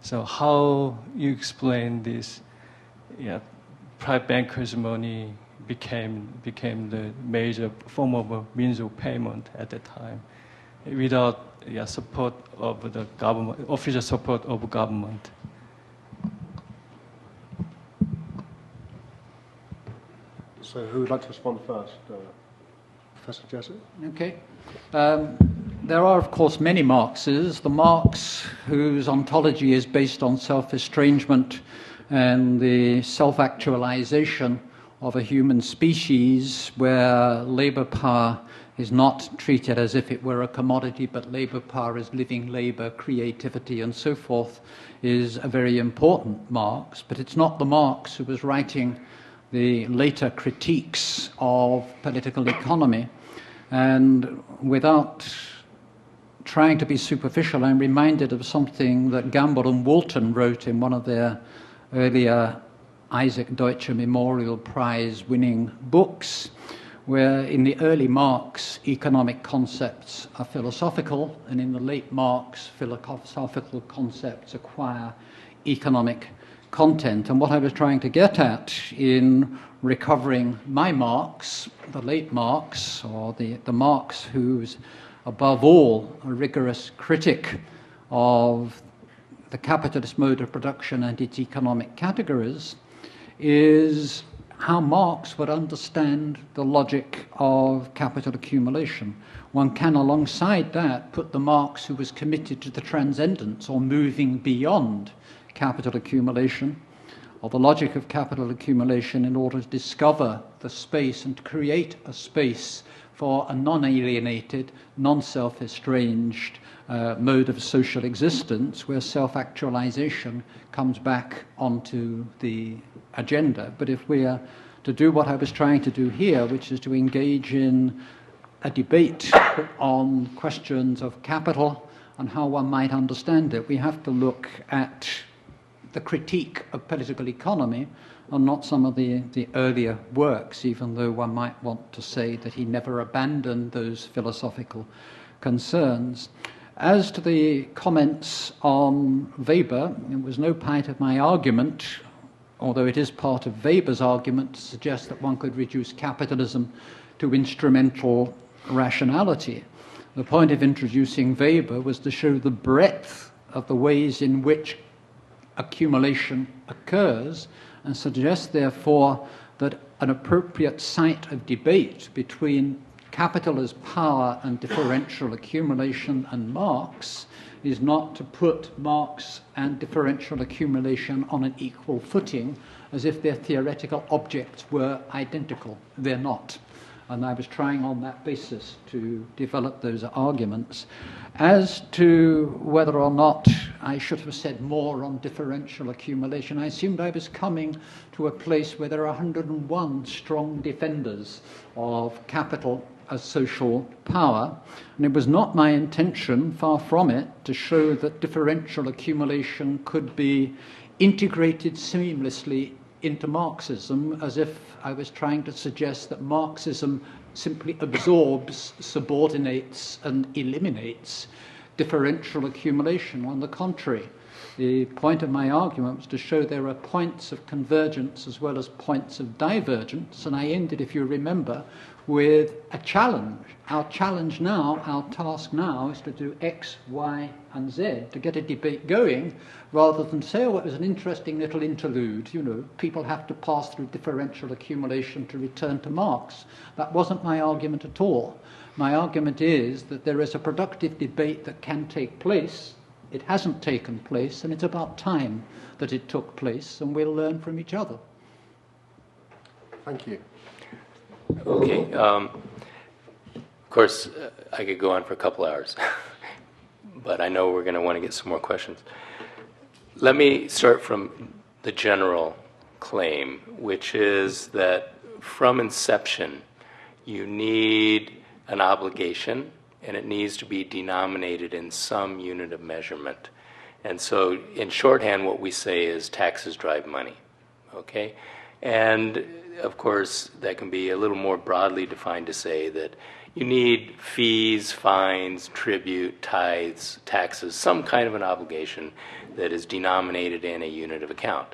So how you explain this? Yeah, private bankers' money became the major form of a means of payment at the time, without support of the government, official support of government. So who would like to respond first? Professor Jessup? Okay. There are, of course, many Marxes. The Marx whose ontology is based on self-estrangement and the self-actualization of a human species, where labor power is not treated as if it were a commodity, but labor power is living labor, creativity, and so forth, is a very important Marx. But it's not the Marx who was writing the later critiques of political economy. And without trying to be superficial, I'm reminded of something that Gamble and Walton wrote in one of their earlier Isaac Deutscher Memorial Prize winning books, where in the early Marx, economic concepts are philosophical, and in the late Marx, philosophical concepts acquire economic content. And what I was trying to get at in recovering my Marx, the late Marx, or the Marx who's above all a rigorous critic of the capitalist mode of production and its economic categories, is how Marx would understand the logic of capital accumulation. One can, alongside that, put the Marx who was committed to the transcendence or moving beyond capital accumulation, or the logic of capital accumulation in order to discover the space and to create a space for a non-alienated, non-self-estranged mode of social existence where self-actualization comes back onto the agenda. But if we are to do what I was trying to do here, which is to engage in a debate on questions of capital and how one might understand it, we have to look at the critique of political economy and not some of the earlier works, even though one might want to say that he never abandoned those philosophical concerns. As to the comments on Weber, it was no part of my argument, although it is part of Weber's argument, to suggest that one could reduce capitalism to instrumental rationality. The point of introducing Weber was to show the breadth of the ways in which accumulation occurs, and suggest, therefore, that an appropriate site of debate between capital as power and differential accumulation and Marx is not to put Marx and differential accumulation on an equal footing as if their theoretical objects were identical. They're not. And I was trying on that basis to develop those arguments. As to whether or not I should have said more on differential accumulation, I assumed I was coming to a place where there are 101 strong defenders of capital as social power, and it was not my intention, far from it, to show that differential accumulation could be integrated seamlessly into Marxism, as if I was trying to suggest that Marxism simply absorbs, subordinates, and eliminates differential accumulation. On the contrary, the point of my argument was to show there are points of convergence as well as points of divergence, and I ended, if you remember, with a challenge. Our challenge now, our task now, is to do X, Y, and Z, to get a debate going, rather than say, oh, it was an interesting little interlude, you know, people have to pass through differential accumulation to return to Marx. That wasn't my argument at all. My argument is that there is a productive debate that can take place. It hasn't taken place, and it's about time that it took place, and we'll learn from each other. Thank you. Okay. Of course, I could go on for a couple hours, but I know we're going to want to get some more questions. Let me start from the general claim, which is that from inception, you need an obligation, and it needs to be denominated in some unit of measurement. And so in shorthand, what we say is taxes drive money, okay? And of course, that can be a little more broadly defined to say that you need fees, fines, tribute, tithes, taxes, some kind of an obligation that is denominated in a unit of account.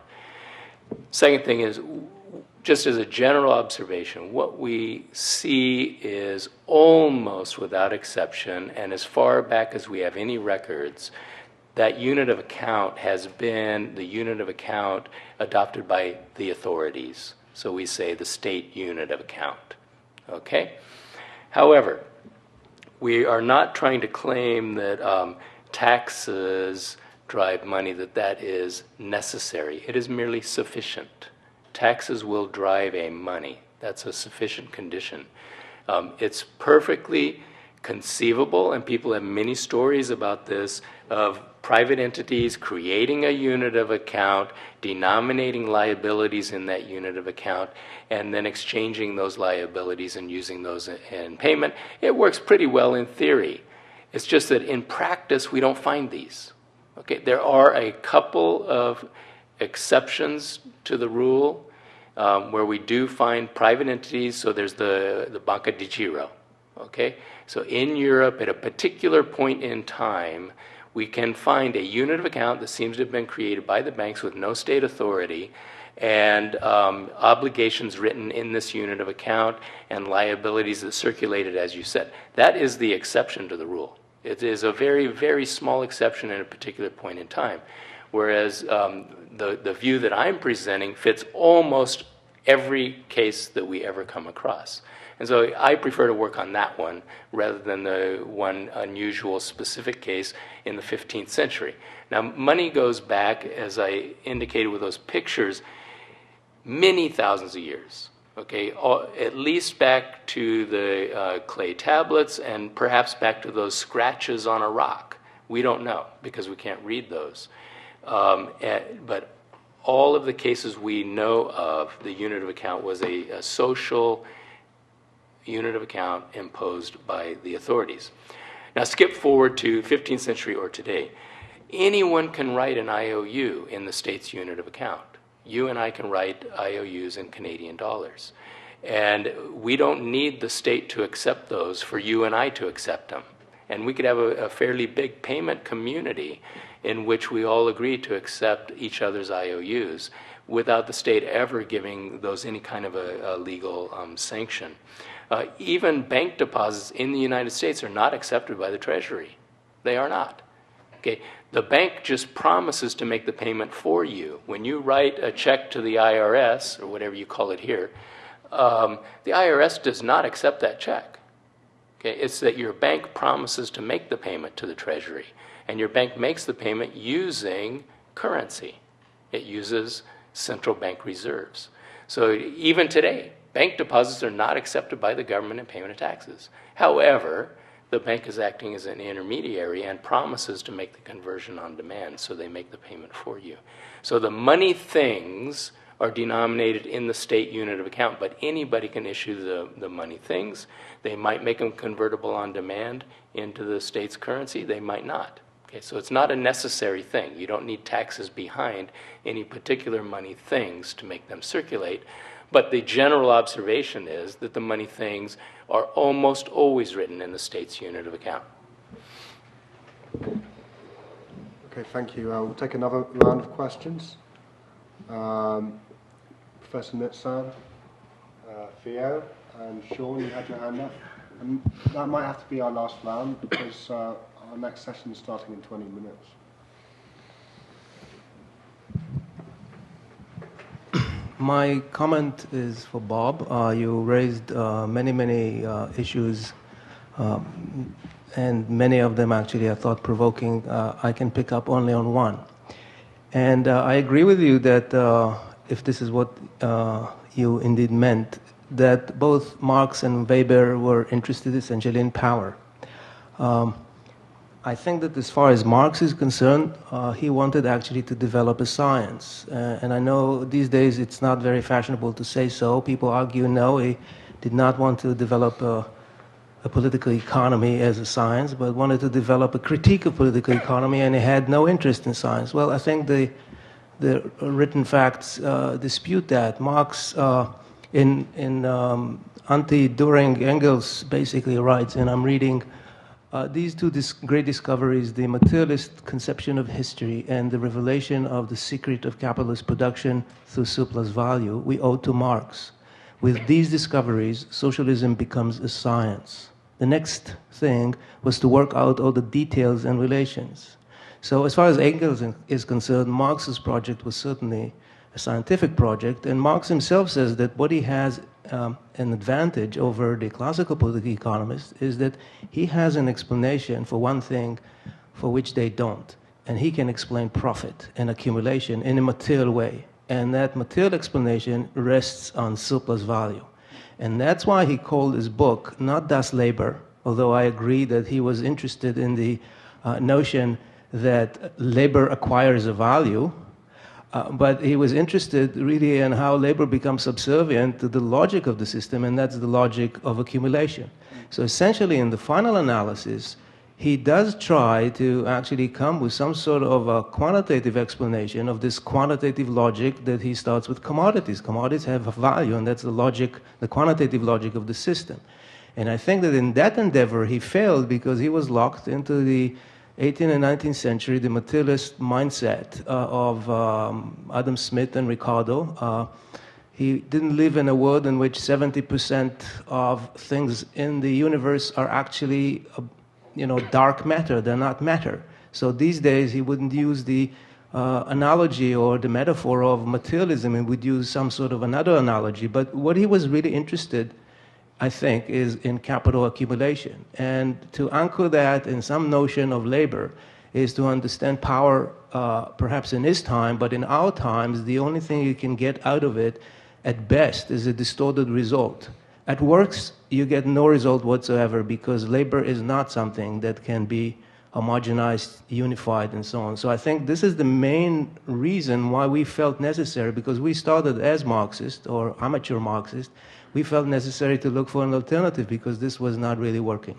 Second thing is, just as a general observation, what we see is almost without exception, and as far back as we have any records, that unit of account has been the unit of account adopted by the authorities. So we say the state unit of account, okay? However, we are not trying to claim that taxes drive money, that is necessary. It is merely sufficient. Taxes will drive a money. That's a sufficient condition. It's perfectly conceivable, and people have many stories about this, of private entities creating a unit of account, denominating liabilities in that unit of account, and then exchanging those liabilities and using those in payment. It works pretty well in theory. It's just that in practice, we don't find these. Okay, there are a couple of exceptions to the rule where we do find private entities. So there's the Banca di Giro. Okay, so in Europe, at a particular point in time, we can find a unit of account that seems to have been created by the banks with no state authority, and obligations written in this unit of account, and liabilities that circulated, as you said. That is the exception to the rule. It is a very, very small exception at a particular point in time, whereas the view that I'm presenting fits almost every case that we ever come across. And so I prefer to work on that one rather than the one unusual specific case in the 15th century. Now, money goes back, as I indicated with those pictures, many thousands of years, okay, at least back to the clay tablets and perhaps back to those scratches on a rock. We don't know because we can't read those. But all of the cases we know of, the unit of account was a social unit of account imposed by the authorities. Now skip forward to 15th century or today. Anyone can write an IOU in the state's unit of account. You and I can write IOUs in Canadian dollars. And we don't need the state to accept those for you and I to accept them. And we could have a fairly big payment community in which we all agree to accept each other's IOUs without the state ever giving those any kind of a legal sanction. Even bank deposits in the United States are not accepted by the Treasury. They are not. Okay, the bank just promises to make the payment for you. When you write a check to the IRS, or whatever you call it here, the IRS does not accept that check. Okay, it's that your bank promises to make the payment to the Treasury, and your bank makes the payment using currency. It uses central bank reserves. So even today, bank deposits are not accepted by the government in payment of taxes. However, the bank is acting as an intermediary and promises to make the conversion on demand, so they make the payment for you. So the money things are denominated in the state unit of account, but anybody can issue the money things. They might make them convertible on demand into the state's currency. They might not. Okay, so it's not a necessary thing. You don't need taxes behind any particular money things to make them circulate. But the general observation is that the money things are almost always written in the state's unit of account. Okay, thank you. We'll take another round of questions. Professor Nitsan, Theo, and Sean, you had your hand up. And that might have to be our last round because our next session is starting in 20 minutes. My comment is for Bob. You raised many issues, and many of them actually are thought-provoking. I can pick up only on one. And I agree with you that if this is what you indeed meant, that both Marx and Weber were interested essentially in power. I think that as far as Marx is concerned, he wanted actually to develop a science. And I know these days it's not very fashionable to say so. People argue, no, he did not want to develop a political economy as a science, but wanted to develop a critique of political economy, and he had no interest in science. Well, I think the written facts dispute that. Marx, in Anti-During, Engels basically writes, and I'm reading, these two great discoveries, the materialist conception of history and the revelation of the secret of capitalist production through surplus value, we owe to Marx. With these discoveries, socialism becomes a science. The next thing was to work out all the details and relations. So as far as Engels is concerned, Marx's project was certainly a scientific project, and Marx himself says that what he has an advantage over the classical political economists is that he has an explanation for one thing for which they don't, and he can explain profit and accumulation in a material way. And that material explanation rests on surplus value. And that's why he called his book not Das Labor, although I agree that he was interested in the notion that labor acquires a value, but he was interested really in how labor becomes subservient to the logic of the system, and that's the logic of accumulation. So essentially, in the final analysis, he does try to actually come with some sort of a quantitative explanation of this quantitative logic that he starts with commodities. Commodities have a value, and that's the logic, the quantitative logic of the system. And I think that in that endeavor, he failed because he was locked into the 18th and 19th century, the materialist mindset of Adam Smith and Ricardo. He didn't live in a world in which 70% of things in the universe are actually dark matter, they're not matter. So these days he wouldn't use the analogy or the metaphor of materialism, he would use some sort of another analogy. But what he was really interested, I think, is in capital accumulation. And to anchor that in some notion of labor is to understand power, perhaps in his time, but in our times, the only thing you can get out of it at best is a distorted result. At worst, you get no result whatsoever because labor is not something that can be homogenized, unified, and so on. So I think this is the main reason why we felt necessary, because we started as Marxists or amateur Marxists, we felt necessary to look for an alternative because this was not really working.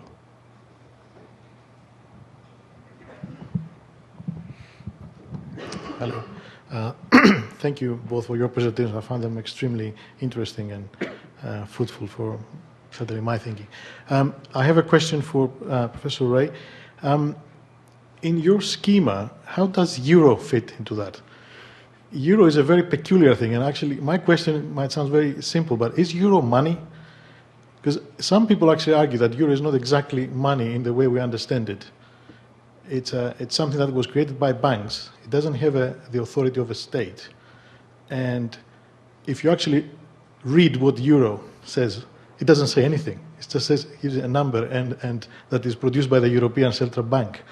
Hello. Thank you both for your presentations. I found them extremely interesting and fruitful for certainly my thinking. I have a question for Professor Wray. In your schema, how does euro fit into that? Euro is a very peculiar thing, and actually my question might sound very simple, but is euro money? Because some people actually argue that euro is not exactly money in the way we understand it. It's something that was created by banks. It doesn't have the authority of a state. And if you actually read what euro says, it doesn't say anything. It just says gives a number and that is produced by the European Central Bank.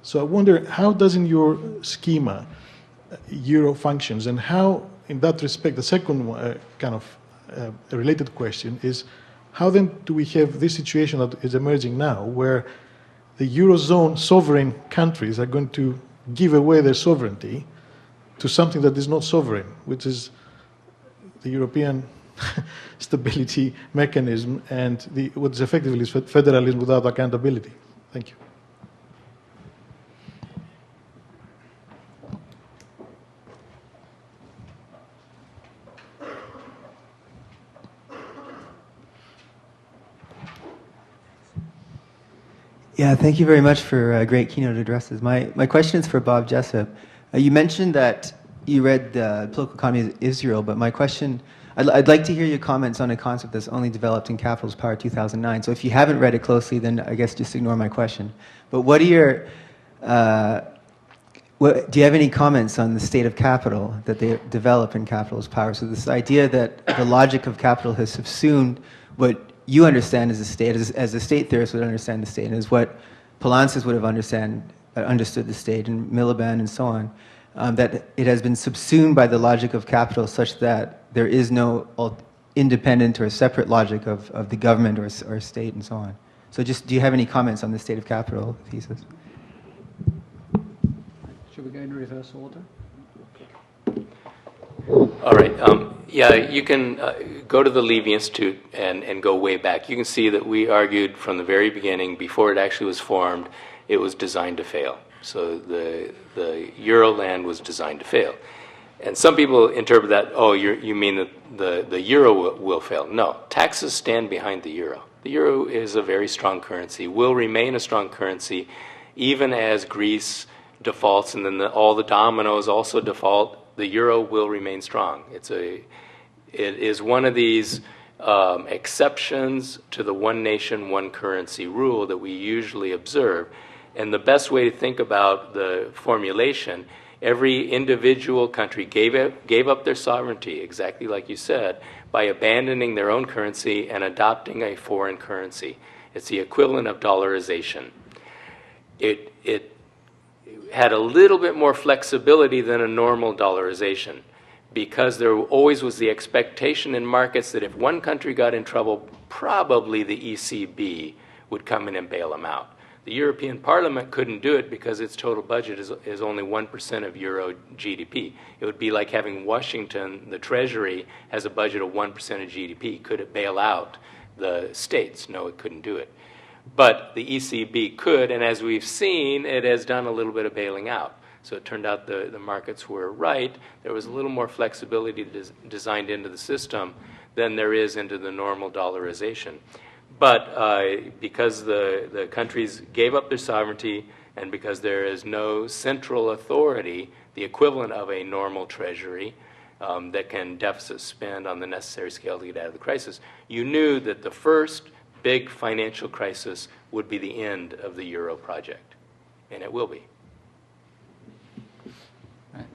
So I wonder, how does in your schema euro functions, and how in that respect, the second kind of a related question is, how then do we have this situation that is emerging now, where the Eurozone sovereign countries are going to give away their sovereignty to something that is not sovereign, which is the European stability mechanism and what is effectively federalism without accountability? Thank you. Yeah, thank you very much for great keynote addresses. My question is for Bob Jessop. You mentioned that you read the Political Economy of Israel, but my question, I'd like to hear your comments on a concept that's only developed in Capital's Power 2009. So if you haven't read it closely, then I guess just ignore my question. But what are your, do you have any comments on the state of capital that they develop in Capital's Power? So this idea that the logic of capital has subsumed what you understand as a state, as a state theorist would understand the state, and as what Poulantzas would have understood the state, and Miliband and so on, that it has been subsumed by the logic of capital such that there is no independent or separate logic of the government or state and so on. So just, do you have any comments on the state of capital thesis? Should we go in reverse order? All right. Yeah, you can go to the Levy Institute and go way back. You can see that we argued from the very beginning, before it actually was formed, it was designed to fail. So the Euroland was designed to fail. And some people interpret that, oh, you mean that the euro will fail. No, taxes stand behind the euro. The euro is a very strong currency, will remain a strong currency, even as Greece defaults and then all the dominoes also default. The euro will remain strong. It is one of these exceptions to the one nation, one currency rule that we usually observe. And the best way to think about the formulation, every individual country gave up their sovereignty, exactly like you said, by abandoning their own currency and adopting a foreign currency. It's the equivalent of dollarization. It had a little bit more flexibility than a normal dollarization, because there always was the expectation in markets that if one country got in trouble, probably the ECB would come in and bail them out. The European Parliament couldn't do it because its total budget is only 1% of Euro GDP. It would be like having Washington, the Treasury, has a budget of 1% of GDP. Could it bail out the states? No, it couldn't do it. But the ECB could, and as we've seen, it has done a little bit of bailing out. So it turned out the markets were right. There was a little more flexibility designed into the system than there is into the normal dollarization. But because the countries gave up their sovereignty and because there is no central authority, the equivalent of a normal treasury that can deficit spend on the necessary scale to get out of the crisis, you knew that the first big financial crisis would be the end of the euro project, and it will be. Right.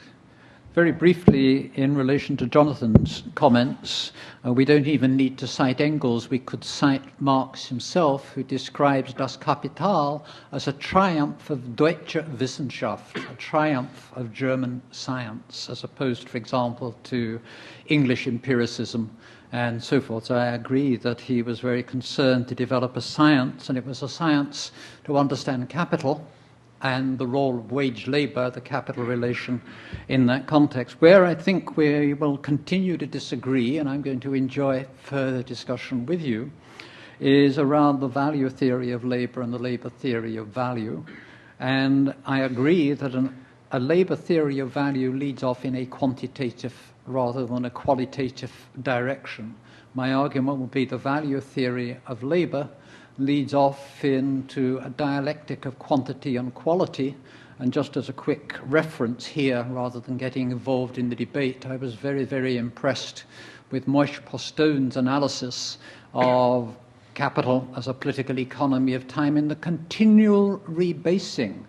Very briefly, in relation to Jonathan's comments, we don't even need to cite Engels. We could cite Marx himself, who describes Das Kapital as a triumph of Deutsche Wissenschaft, a triumph of German science, as opposed, for example, to English empiricism and so forth. So I agree that he was very concerned to develop a science, and it was a science to understand capital and the role of wage labor, the capital relation in that context. Where I think we will continue to disagree, and I'm going to enjoy further discussion with you, is around the value theory of labor and the labor theory of value. And I agree that a labor theory of value leads off in a quantitative rather than a qualitative direction. My argument would be the value theory of labor leads off into a dialectic of quantity and quality. And just as a quick reference here, rather than getting involved in the debate, I was very, very impressed with Moishe Postone's analysis of capital as a political economy of time and the continual rebasing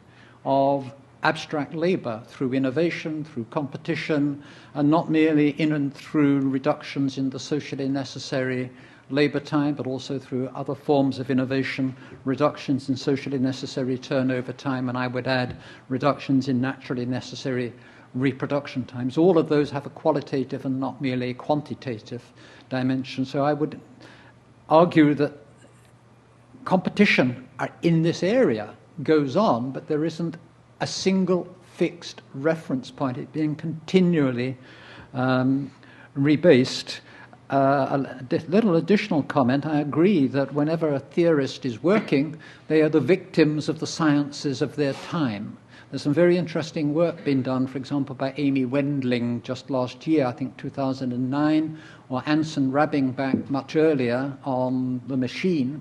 of abstract labor through innovation, through competition, and not merely in and through reductions in the socially necessary labor time, but also through other forms of innovation, reductions in socially necessary turnover time, and I would add reductions in naturally necessary reproduction times. All of those have a qualitative and not merely a quantitative dimension. So I would argue that competition in this area goes on, but there isn't a single fixed reference point, it being continually rebased. A little additional comment, I agree that whenever a theorist is working, they are the victims of the sciences of their time. There's some very interesting work being done, for example, by Amy Wendling just last year, I think 2009, or Anson Rabingback much earlier on The Machine,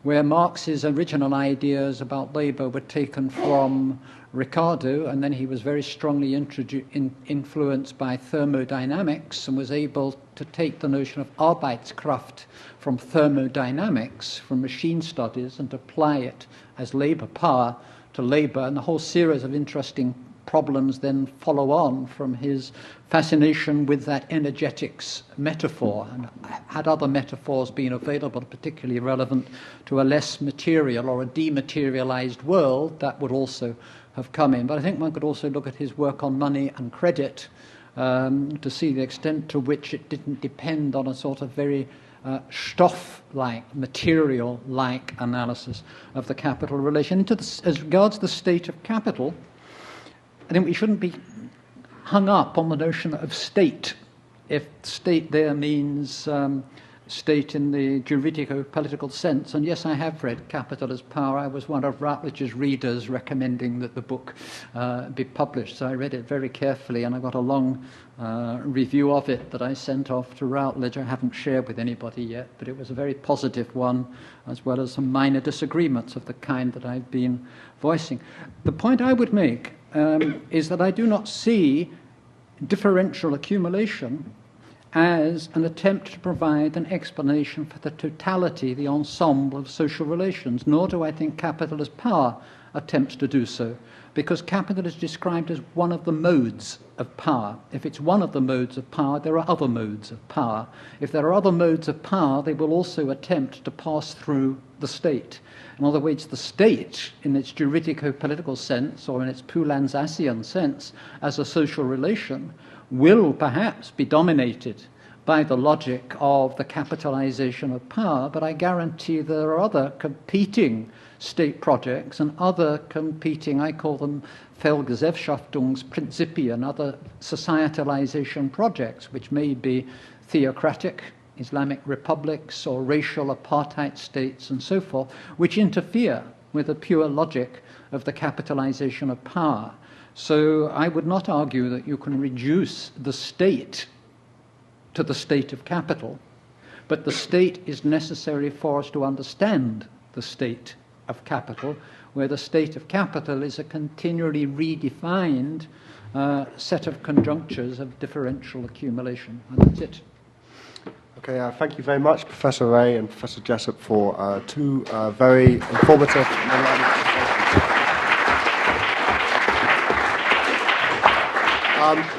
where Marx's original ideas about labour were taken from Ricardo, and then he was very strongly influenced by thermodynamics and was able to take the notion of Arbeitskraft from thermodynamics, from machine studies, and apply it as labour power to labour. And the whole series of interesting problems then follow on from his fascination with that energetics metaphor. And had other metaphors been available, particularly relevant to a less material or a dematerialized world, that would also have come in. But I think one could also look at his work on money and credit to see the extent to which it didn't depend on a sort of very Stoff-like, material-like analysis of the capital relation. As regards the state of capital, I think we shouldn't be hung up on the notion of state, if state there means state in the juridico-political sense. And yes, I have read Capital as Power. I was one of Routledge's readers recommending that the book be published, so I read it very carefully, and I got a long review of it that I sent off to Routledge. I haven't shared with anybody yet, but it was a very positive one, as well as some minor disagreements of the kind that I've been voicing. The point I would make is that I do not see differential accumulation as an attempt to provide an explanation for the totality, the ensemble of social relations, nor do I think Capital as Power attempts to do so, because capital is described as one of the modes of power. If it's one of the modes of power, there are other modes of power. If there are other modes of power, they will also attempt to pass through the state. In other words, the state, in its juridico-political sense, or in its Poulantzasian sense, as a social relation, will perhaps be dominated by the logic of the capitalization of power, but I guarantee there are other competing state projects and other competing, I call them Vergesellschaftungsprinzipien, other societalization projects, which may be theocratic, Islamic republics, or racial apartheid states, and so forth, which interfere with the pure logic of the capitalization of power. So I would not argue that you can reduce the state to the state of capital, but the state is necessary for us to understand the state of capital, where the state of capital is a continually redefined set of conjunctures of differential accumulation. And that's it. Okay, thank you very much, Professor Wray and Professor Jessop, for two very informative and enlightening presentations.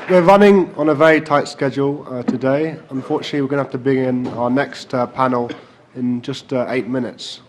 We're running on a very tight schedule today. Unfortunately, we're going to have to bring in our next panel in just 8 minutes.